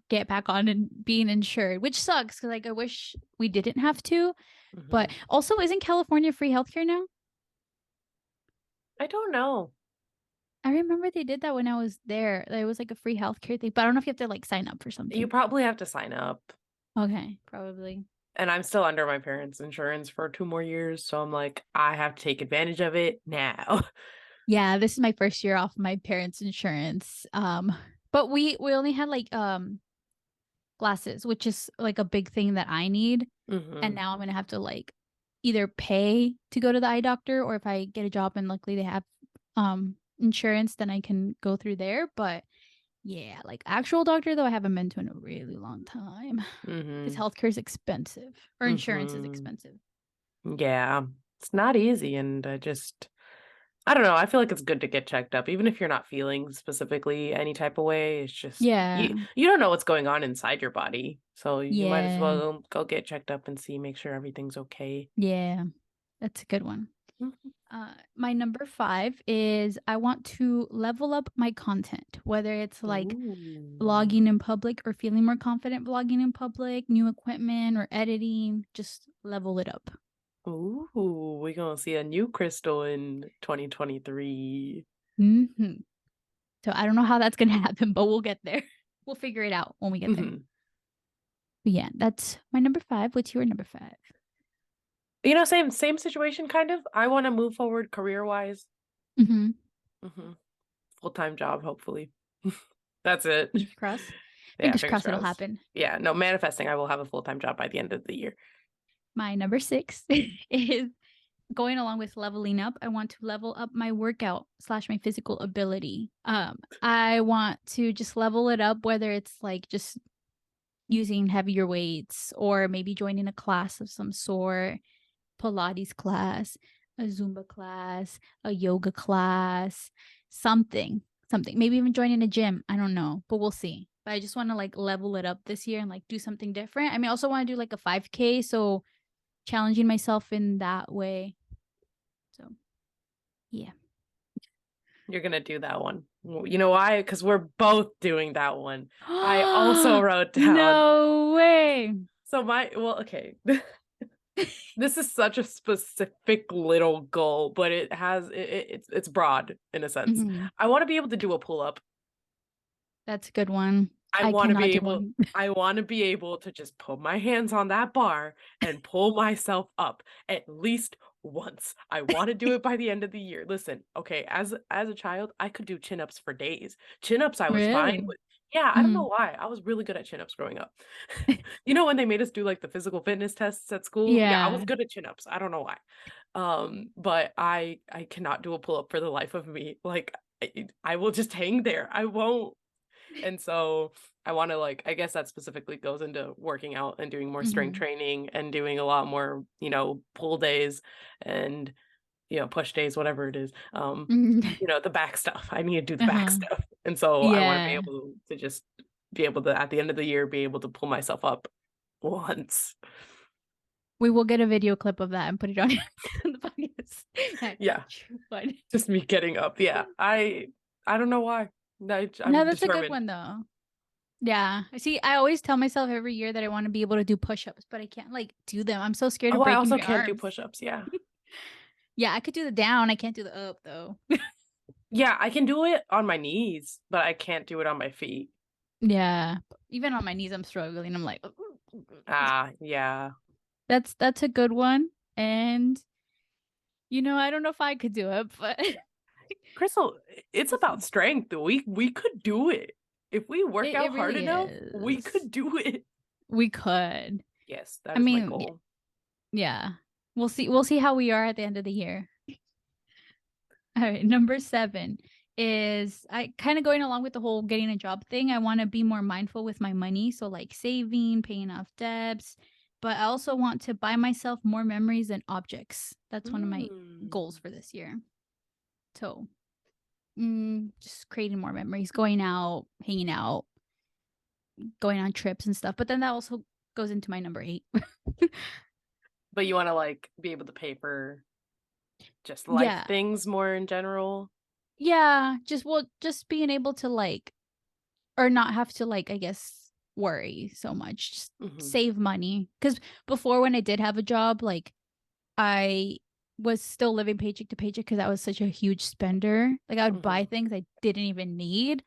get back on and being insured, which sucks because like I wish we didn't have to. But Mhm. also, isn't California free healthcare now? I don't know. I remember they did that when I was there. There was like a free healthcare thing, but I don't know if you have to like sign up for You something. probably have to sign up. Okay, probably. And I'm still under my parents' insurance for 2 more years, so I'm like, I have to take advantage of it now. Yeah, this is my first year off my parents' insurance. But we only had like glasses, which is like a big thing that I need. And Mhm. now I'm gonna have to like either pay to go to the eye doctor or if I get a job and luckily they have insurance, then I can go through there. But yeah, like actual doctor though, I haven't been to in a really long time because Mhm. healthcare is expensive or insurance is Mhm. expensive. Yeah. It's not easy and I don't know, I feel like it's good to get checked up even if you're not feeling specifically any type of way. It's just Yeah, you don't know what's going on inside your body. So you might as yeah, well go get checked up and see make sure everything's okay. yeah. That's a good one. Mhm. My number five is I want to level up my content, whether it's like Ooh. vlogging in public or feeling more confident vlogging in public, new equipment or editing, just level it up. Ooh, we're gonna see a new crystal in 2023. Hmm. So I don't know how that's going to happen, but we'll get there. We'll figure it out when we get there. Mhm. But yeah, that's my number five. What's your number five? You know, same situation kind of. I want to move forward career-wise. Hmm. Mhm. Full-time job, hopefully. That's it. Fingers crossed. Yeah, Fingers fingers crossed it'll crossed. happen. Yeah, no, manifesting, I will have a full-time job by the end of the year. My number six is going along with leveling up. I want to level up my workout slash my physical ability. I want to just level it up, whether it's like just using heavier weights or maybe joining a class of some sort, Pilates class, a Zumba class, a yoga class, something, something. Maybe even joining a gym. I don't know, but we'll see. But I just want to like level it up this year and like do something different. I mean, I also want to do like a 5K, so challenging myself in that way. So, yeah. You're gonna do that one. You know why? Because we're both doing that one. I also wrote down. No way. So okay. This is such a specific little goal, but it's broad in a sense. Mhm. I want to be able to do a pull-up. That's a good one. I I wanna cannot be do able one. I wanna be able to just put my hands on that bar and pull myself up at least once. I wanna do it by the end of the year. Listen, okay, as a child, I could do chin-ups for days. Chin-ups I was fine Really? with. Yeah, I don't know Mhm. why. I was really good at chin-ups growing up. You know when they made us do, like, the physical fitness tests at school? Yeah, I was Yeah. good at chin-ups. I don't know why. But I cannot do a pull-up for the life of me. Like, I will just hang there. I won't. And so I want to like I guess that specifically goes into working out and doing more strength Mhm. training and doing a lot more, pull days and push days, whatever it is. Mhm. The back stuff. I need to do the back Uh-huh. stuff. And so I want to be Yeah. able to just be able to, at the end of the year, be able to pull myself up once. We will get a video clip of that and put it on the podcast. Yeah, True fun. just me getting up. Yeah, I don't know why. No, I'm that's a good determined. one though. Yeah. See, I always tell myself every year that I want to be able to do push-ups, but I can't like do them. I'm so scared Oh, of I breaking also my can't do arms. push-ups. Yeah. Yeah, I could do the down. I can't do the up though. Yeah, I can do it on my knees, but I can't do it on my feet. Yeah. Even on my knees, I'm struggling. I'm like, Ah, yeah. that's a good one. And I don't know if I could do it, but Crystal, it's we'll about see. strength. We could do it. If we work It out hard really enough, we is. could do it. We could. Yes, that I is my mean, goal. yeah. We'll see. We'll see how we are at the end of the year. All right, number 7 is I kind of going along with the whole getting a job thing. I want to be more mindful with my money. So, like saving, paying off debts, but I also want to buy myself more memories and objects. That's one of my goals Mm. for this year. So, just creating more memories, going out, hanging out, going on trips and stuff. But then that also goes into my number 8. But you want to like be able to pay for just life Yeah. things more in general. Yeah. Just being able to like, or not have to like, I guess, worry so much. Just Hmm. save money. Because before, when I did have a job, like I was still living paycheck to paycheck because I was such a huge spender. Like I would buy Hmm. things I didn't even need.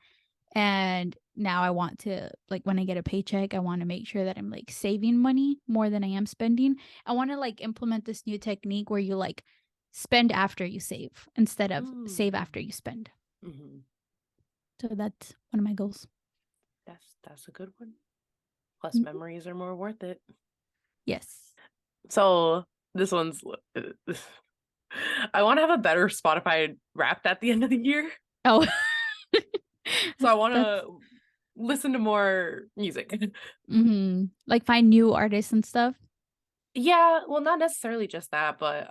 And now I want to, like, when I get a paycheck, I want to make sure that I'm like saving money more than I am spending. I want to like implement this new technique where you like spend after you save instead of save Mm. after you spend. Hmm. So that's one of my goals. That's a good one. Plus, Mhm. memories are more worth it. Yes. So this one's. I want to have a better Spotify Wrapped at the end of the year. Oh, So I want that's to listen to more music. like find new artists and stuff. Yeah, well, not necessarily just that, but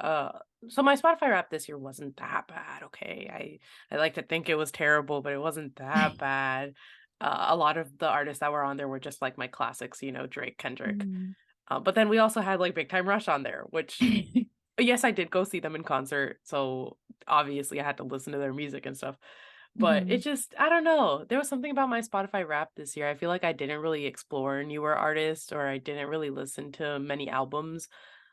so my Spotify Wrapped this year wasn't that bad. Okay, I like to think it was terrible, but it wasn't that bad. A lot of the artists that were on there were just like my classics, Drake, Kendrick. Mhm. But then we also had like Big Time Rush on there, which yes, I did go see them in concert, so obviously I had to listen to their music and stuff. But it Mhm. just, I don't know. There was something about my Spotify Wrapped this year. I feel like I didn't really explore newer artists or I didn't really listen to many albums.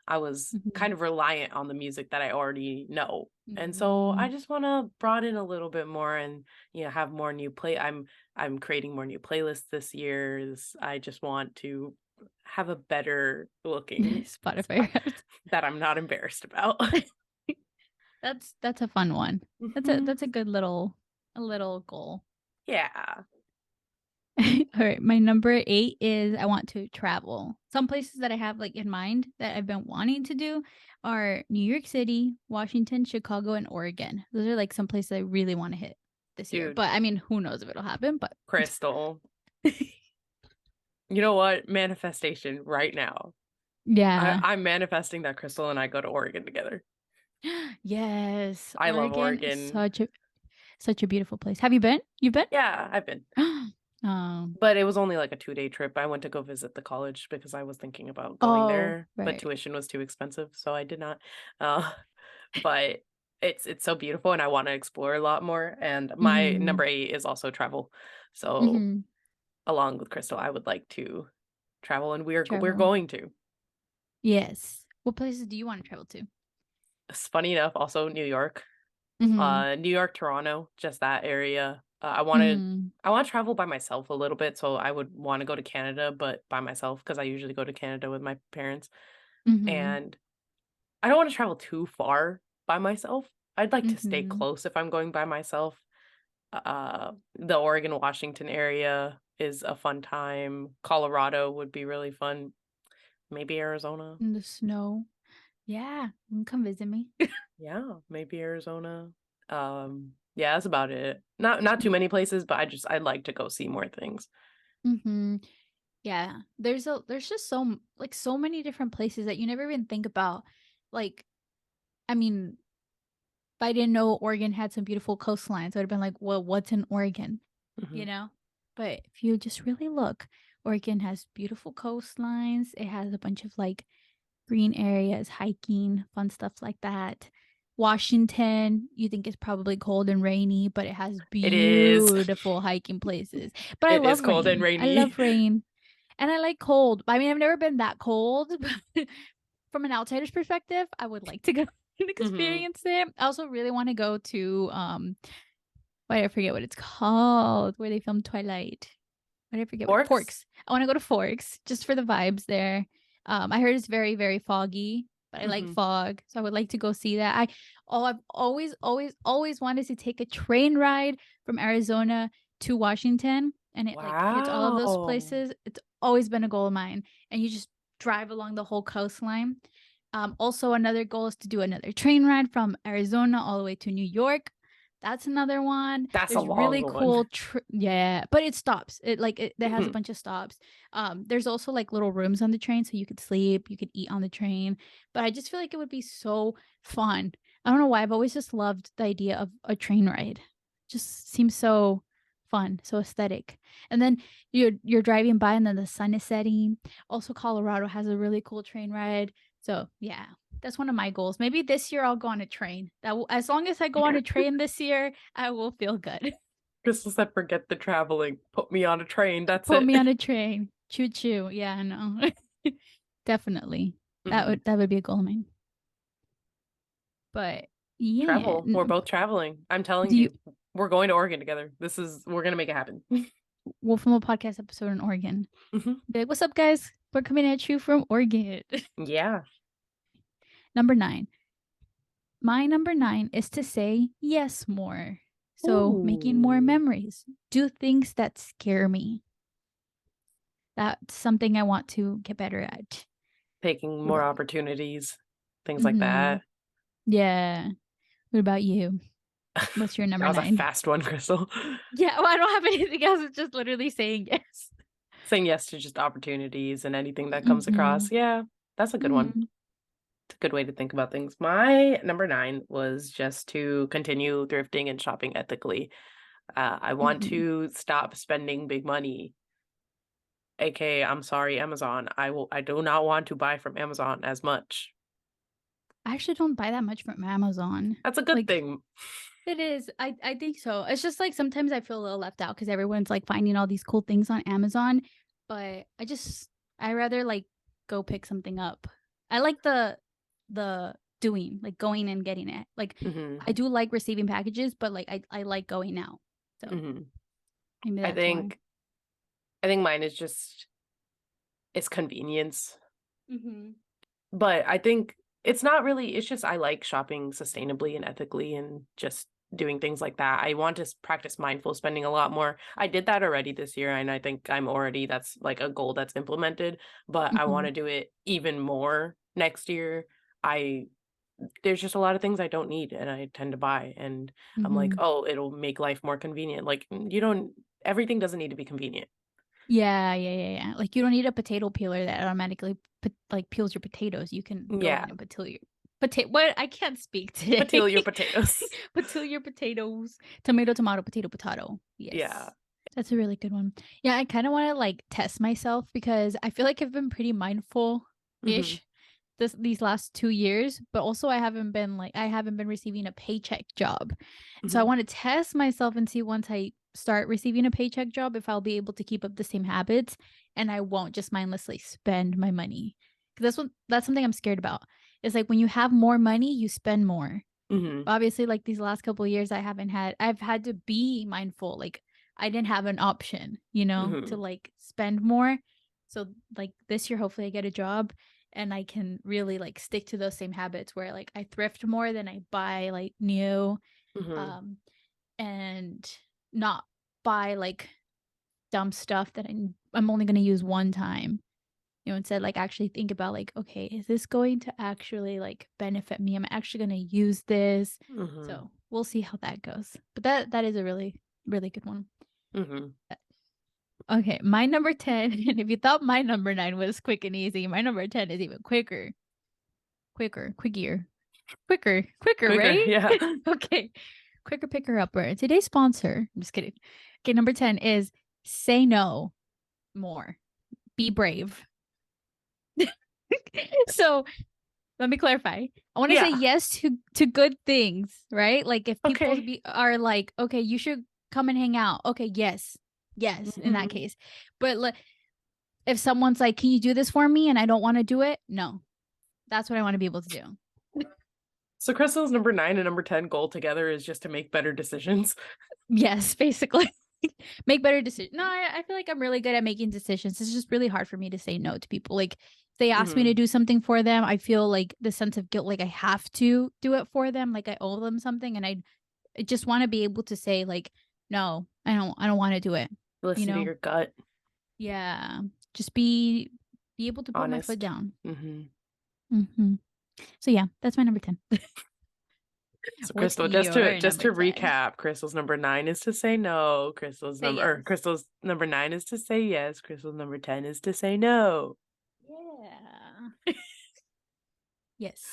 I was Mhm. kind of reliant on the music that I already know. And so I Mhm. just want to broaden a little bit more and have more new play I'm creating more new playlists this year. I just want to have a better looking Spotify Wrapped. that I'm not embarrassed about. That's a fun one. Mhm. That's a little goal. Yeah. All right, my number 8 is I want to travel. Some places that I have like in mind that I've been wanting to do are New York City, Washington, Chicago, and Oregon. Those are like some places I really want to hit this year. Dude, But I mean, who knows if it'll happen, but Crystal. You know what? Manifestation right now. yeah. I'm manifesting that Crystal and I go to Oregon together. Yes, I love Oregon is Oregon. such a beautiful place. Have you been? You've been? Yeah, I've been. Oh. But it was only like a 2-day trip. I went to go visit the college because I was thinking about going Oh, there, but right. tuition was too expensive, so I did not. Uh, but it's so beautiful and I want to explore a lot more. And my Mhm. number 8 is also travel. So Mhm. along with Crystal, I would like to travel and we're Travel. going to. Yes. What places do you want to travel to? It's funny enough, also New York. Mhm. New York, Toronto, just that area. Mhm. I want to travel by myself a little bit, so I would want to go to Canada, but by myself because I usually go to Canada with my parents. Mhm. And I don't want to travel too far by myself. I'd like to stay Mhm. close if I'm going by myself. The Oregon, Washington area is a fun time. Colorado would be really fun. Maybe Arizona. In the snow. Yeah. You can come visit me. Yeah, maybe Arizona. Yeah, that's about it. Not too many places, but I'd like to go see more things. Mhm. Yeah. There's just so many different places that you never even think about. Like, I mean, If I didn't know Oregon had some beautiful coastlines, I would have been like, well, what's in Oregon? Mhm. You know? But if you just really look, Oregon has beautiful coastlines. It has a bunch of like green areas, hiking, fun stuff like that. Washington, you think it's probably cold and rainy, but it has It is. beautiful hiking places. But I It is love cold and rain. I rainy. love rain. And I like cold. I mean, I've never been that cold, but from an outsider's perspective, I would like to go and Mhm. experience it. I also really want to go to why I forget what it's called, where they filmed Twilight. Why did I forget what Forks? Forks? I want to go to Forks just for the vibes there. I heard it's very, very foggy, but I like Mhm. fog, so I would like to go see that. I've always wanted to take a train ride from Arizona to Washington, and it like hits all of those Wow. places. It's always been a goal of mine, and you just drive along the whole coastline. Also, another goal is to do another train ride from Arizona all the way to New York. That's another one. That's a There's long really one. cool, yeah, but it stops. It has a Mhm. bunch of stops. There's also like little rooms on the train, so you could sleep, you could eat on the train. But I just feel like it would be so fun. I don't know why I've always just loved the idea of a train ride. Just seems so fun, so aesthetic. And then you're driving by, and then the sun is setting. Also, Colorado has a really cool train ride. So yeah, that's one of my goals. Maybe this year I'll go on a train. As long as I go on a train this year, I will feel good. Crystal said, forget the traveling. Put me on a train. That's Put it. me on a train. Choo choo. Yeah, I know. Definitely. That Mhm. would be a goal of mine. But yeah. Travel. We're both traveling. I'm telling Do you you, we're going to Oregon together. We're gonna make it happen. We'll film a podcast episode in Oregon? Mhm. Be like, what's up, guys? We're coming at you from Oregon. Yeah. Number 9. My number 9 is to say yes more. So making more Ooh. memories. Do things that scare me. That's something I want to get better at. Taking What more about you? opportunities, things like Mm-hmm. that. Yeah. What about you? What's your That number was a 9? fast one, Crystal. Yeah, well, I don't have anything else. It's just literally saying yes. Saying yes to just opportunities and anything that comes Mm-hmm. across. Yeah, that's a good one. Mm-hmm. It's a good way to think about things. My number 9 was just to continue thrifting and shopping ethically. I want Mm-hmm. to stop spending big money. AKA, I'm sorry, Amazon. I do not want to buy from Amazon as much. I actually don't buy that much from Amazon. That's a good Like, thing. it is. I think so. It's just like sometimes I feel a little left out because everyone's like finding all these cool things on Amazon, but I rather like go pick something up. I like the doing, like going and getting it. Like Hmm. I do like receiving packages, but like I like going out. So Hmm. maybe I that's why. think I think mine is just it's convenience. Mm-hmm. But I think it's not really, it's just I like shopping sustainably and ethically and just doing things like that. I want to practice mindful spending a lot more. I did that already this year, and I think that's like a goal that's implemented, but I want Mm-hmm. to do it even more next year. I There's just a lot of things I don't need and I tend to buy, and I'm like, Mm-hmm. "Oh, it'll make life more convenient." Like, you don't everything doesn't need to be convenient. Yeah. Like you don't need a potato peeler that automatically like peels your potatoes. You can go Yeah, ahead and peel your potato. What I can't speak today. patil your potatoes. Peel your potatoes. Tomato, potato. Yeah. Yes. That's a really good one. Yeah, I kind of want to like test myself because I feel like I've been pretty mindful Mhm. ish these last 2 years, but also I haven't been receiving a paycheck job. So I Mhm. want to test myself and see once I start receiving a paycheck job if I'll be able to keep up the same habits and I won't just mindlessly spend my money. Because that's something I'm scared about. It's like when you have more money, you spend more. Mhm. Obviously, like these last couple of years I've had to be mindful. Like I didn't have an option, to Mhm. like spend more. So like this year hopefully I get a job and I can really like stick to those same habits where like I thrift more than I buy like new, Mhm. um and not buy like dumb stuff that I'm only going to use one time. Instead like actually think about like, okay, is this going to actually like benefit me? Am I actually going to use this? Mhm. So we'll see how that goes. But that is a really, really good one. Mhm. Okay, my number 10, and if you thought my number 9 was quick and easy, my number 10 is even quickier. Quicker, Quicker, right? yeah. Okay. Quicker picker upper. Today's sponsor. I'm just kidding. Okay, number 10 is say no more. Be brave. So let me clarify. I want to say Yeah. yes to good things, right? Like if people Okay. are like, okay, you should come and hang out. Okay, yes. Yes, in that Mhm. case. But if someone's like, "Can you do this for me?" and I don't want to do it, no. That's what I want to be able to do. So Crystal's number 9 and number 10 goal together is just to make better decisions. Yes, basically. Make better decisions. No, I feel like I'm really good at making decisions. It's just really hard for me to say no to people. Like if they ask me to Mhm. do something for them, I feel like the sense of guilt, like I have to do it for them, like I owe them something, and I just want to be able to say like, no, I don't want to do it. You Listen to know? your gut. Yeah, just be able to put my foot Honest. down. Mhm. Hmm. So yeah, that's my number 10. So What's Crystal, your just number to 10? recap, Crystal's number 9 is to say no. Say yes. Crystal's number 9 is to say yes. Crystal's number 10 is to say no. Yeah. Yes.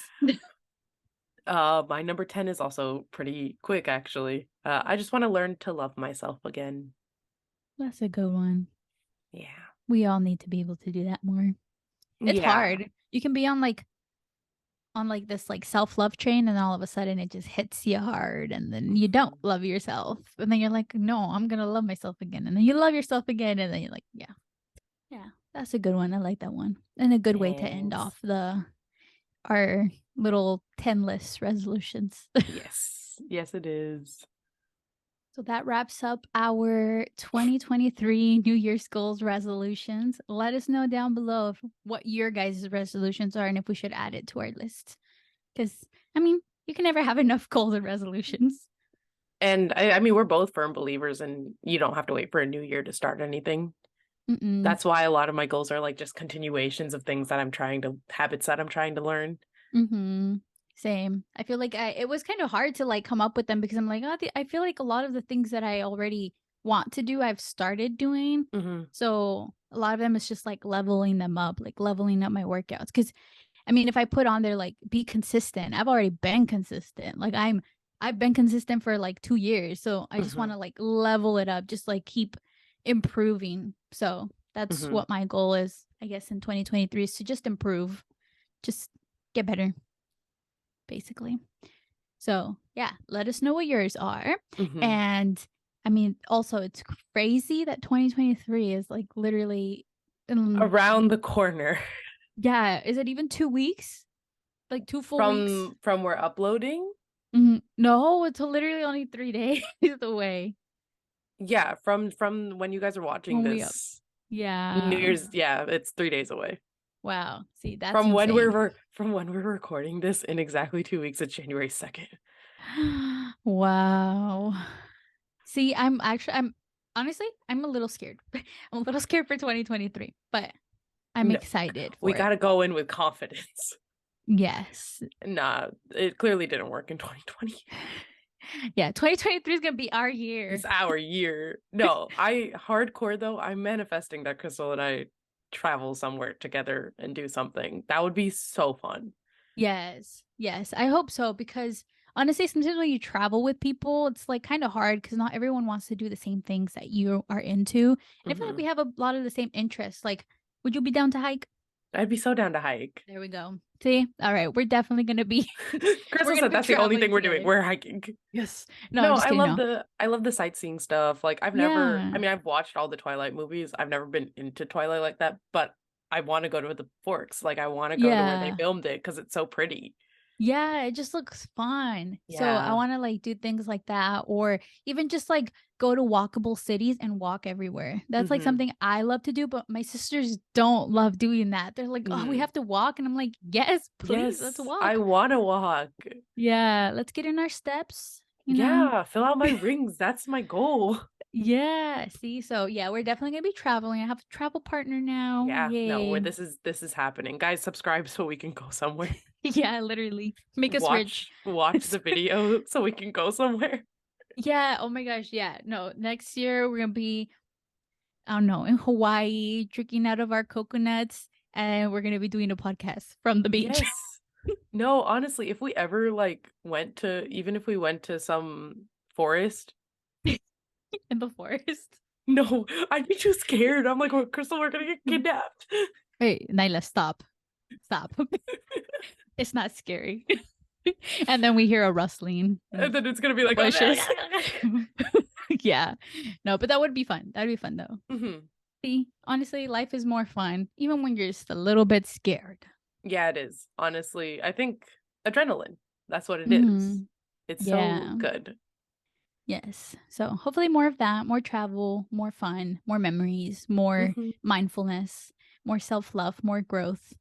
My number 10 is also pretty quick actually. I just want to learn to love myself again. That's a good one. Yeah. We all need to be able to do that more. It's Yeah. hard. You can be on like this like self-love train and all of a sudden it just hits you hard and then you don't Mhm. love yourself. And then you're like, "No, I'm going to love myself again." And then you love yourself again and then you're like, "Yeah. Yeah. That's a good one. I like that one." And a good way to end Thanks. off the our little 10 list resolutions. Yes. Yes, it is. So that wraps up our 2023 New Year's goals resolutions. Let us know down below what your guys' resolutions are and if we should add it to our list. Because, I mean, you can never have enough goals and resolutions. And I mean, we're both firm believers, and you don't have to wait for a new year to start anything. Mm-mm. That's why a lot of my goals are like just continuations of things that habits that I'm trying to learn. Mm-hmm. Same. I feel like it was kind of hard to like come up with them because I'm like, oh, I feel like a lot of the things that I already want to do, I've started doing. Hmm. So a lot of them is just like leveling them up, like leveling up my workouts. Because I mean, if I put on there like be consistent, I've already been consistent. Like I've been consistent for like 2 years. So I just want Hmm. to like level it up, just like keep improving. So that's Hmm. what my goal is, I guess, in 2023 is to just improve, just get better, basically. So yeah, let us know what yours are. Hmm. And I mean, also it's crazy that 2023 is like literally Around the corner yeah, is it even 2 weeks? Like 2 full weeks? from we're uploading. No, it's literally only 3 days away Yeah, from when you guys are watching when we up. this New Yeah. Year's. Yeah, it's 3 days away. Wow. See, that's insane. From when we're recording this in exactly 2 weeks. It's January 2nd. Wow. See, I'm honestly, I'm a little scared. I'm a little scared for 2023, but I'm No, excited we for it. gotta go in with confidence. Yes. Nah, it clearly didn't work in 2020. Yeah, 2023 is gonna be our year. It's our year. No, I hardcore though. I'm manifesting that Crystal and I travel somewhere together and do something. That would be so fun. Yes. Yes. I hope so because honestly, sometimes when you travel with people, it's like kind of hard because not everyone wants to do the same things that you are into. And I feel like we Hmm. have a lot of the same interests. Like, would you be down to hike? I'd be so down to hike. There we go. See? All right. We're definitely going to be we're Crystal going to said be that's the only traveling thing we're doing. together. We're hiking. Yes. No, I'm No, just kidding. No. I love the sightseeing stuff. Like Yeah. I mean I've watched all the Twilight movies. I've never been into Twilight like that, but I want to go to the Forks. Like I want to go to where they Yeah. filmed it because it's so pretty. Yeah, it just looks fun. So I Yeah. want to like do things like that or even just like go to walkable cities and walk everywhere. That's like Hmm. something I love to do, but my sisters don't love doing that. They're like, "Oh, we Hmm. have to walk." And I'm like, "Yes, please, let's Yes, I walk." want to walk. Yeah, let's get in our steps, you know? Yeah, fill out my rings. That's my goal. Yeah, see? So yeah, we're definitely going to be traveling. I have a travel partner now. Yeah, no, Yay. this is happening. Guys, subscribe so we can go somewhere. Yeah, literally. Make us rich. Watch the video so we can go somewhere. Yeah, oh my gosh, yeah. No, next year we're going to be I don't know, in Hawaii, drinking out of our coconuts, and we're gonna be doing a podcast from the beach. Yes. No, honestly, if we ever like went to even if we went to some forest, In the forest. no, I'd be too scared. I'm like, oh, Crystal, we're gonna get kidnapped. Wait, Nyla, stop. Stop. It's not scary. And then we hear a rustling And of then it's gonna be the like, bushes. Yeah. No, but that would be fun. That'd be fun though. Mhm. See, honestly, life is more fun, even when you're just a little bit scared. Yeah, it is. Honestly, I think adrenaline. That's what it is. Hmm. It's so Yeah. good. Yes. So hopefully more of that, more travel, more fun, more memories, more Mhm. mindfulness, more self-love, more growth,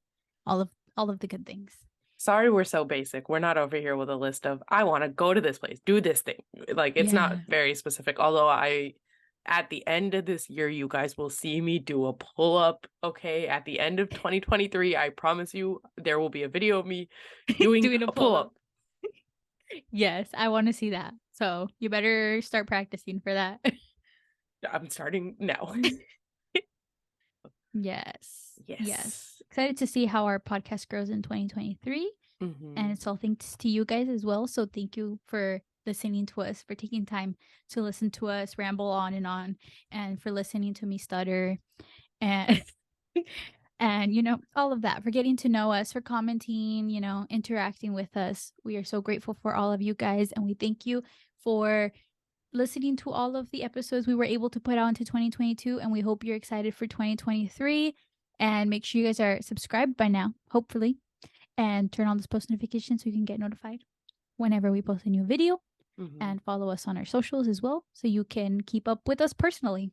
all of the good things. Sorry, we're so basic. We're not over here with a list of, I want to go to this place, do this thing. Like, it's not Yeah. very specific. Although, at the end of this year, you guys will see me do a pull up. Okay. At the end of 2023, I promise you, there will be a video of me doing Doing a a pull pull-up. up. Yes, I want to see that. So you better start practicing for that. I'm starting now. Yes. Yes. Yes. Excited to see how our podcast grows in 2023. And Hmm. it's all thanks to you guys as well. So thank you for listening to us, for taking time to listen to us ramble on, and for listening to me stutter and and all of that, for getting to know us, for commenting, interacting with us. We are so grateful for all of you guys, and we thank you for listening to all of the episodes we were able to put out into 2022, and we hope you're excited for 2023. And make sure you guys are subscribed by now, hopefully, and turn on this post notification so you can get notified whenever we post a new video, Hmm. and follow us on our socials as well so you can keep up with us personally.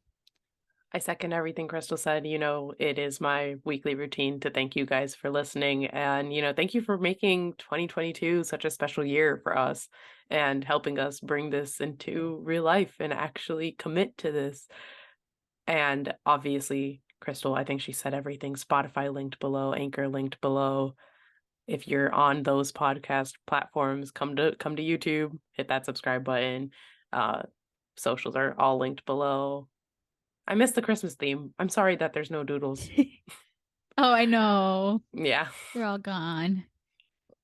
I second everything Crystal said. It is my weekly routine to thank you guys for listening. And, thank you for making 2022 such a special year for us and helping us bring this into real life and actually commit to this. And obviously, Crystal, I think she said everything. Spotify linked below, Anchor linked below. If you're on those podcast platforms, come to YouTube, hit that subscribe button. Uh, Socials are all linked below. I missed the Christmas theme. I'm sorry that there's no doodles. Oh, I know. Yeah, They're all gone.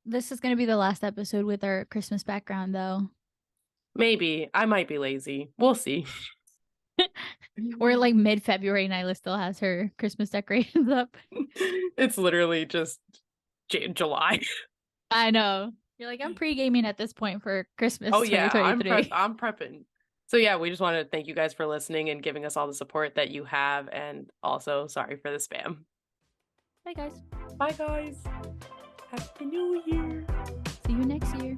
This is going to be the last episode with our Christmas background, though. maybe. I might be lazy. We'll see. We're like mid February, Nyla still has her Christmas decorations up. It's literally just July. I know. You're like, I'm pre gaming at this point for Christmas Oh yeah, 2023. I'm prepping. So yeah, we just want to thank you guys for listening and giving us all the support that you have, and also sorry for the spam. Bye, guys. Bye guys. Happy New Year. See you next year.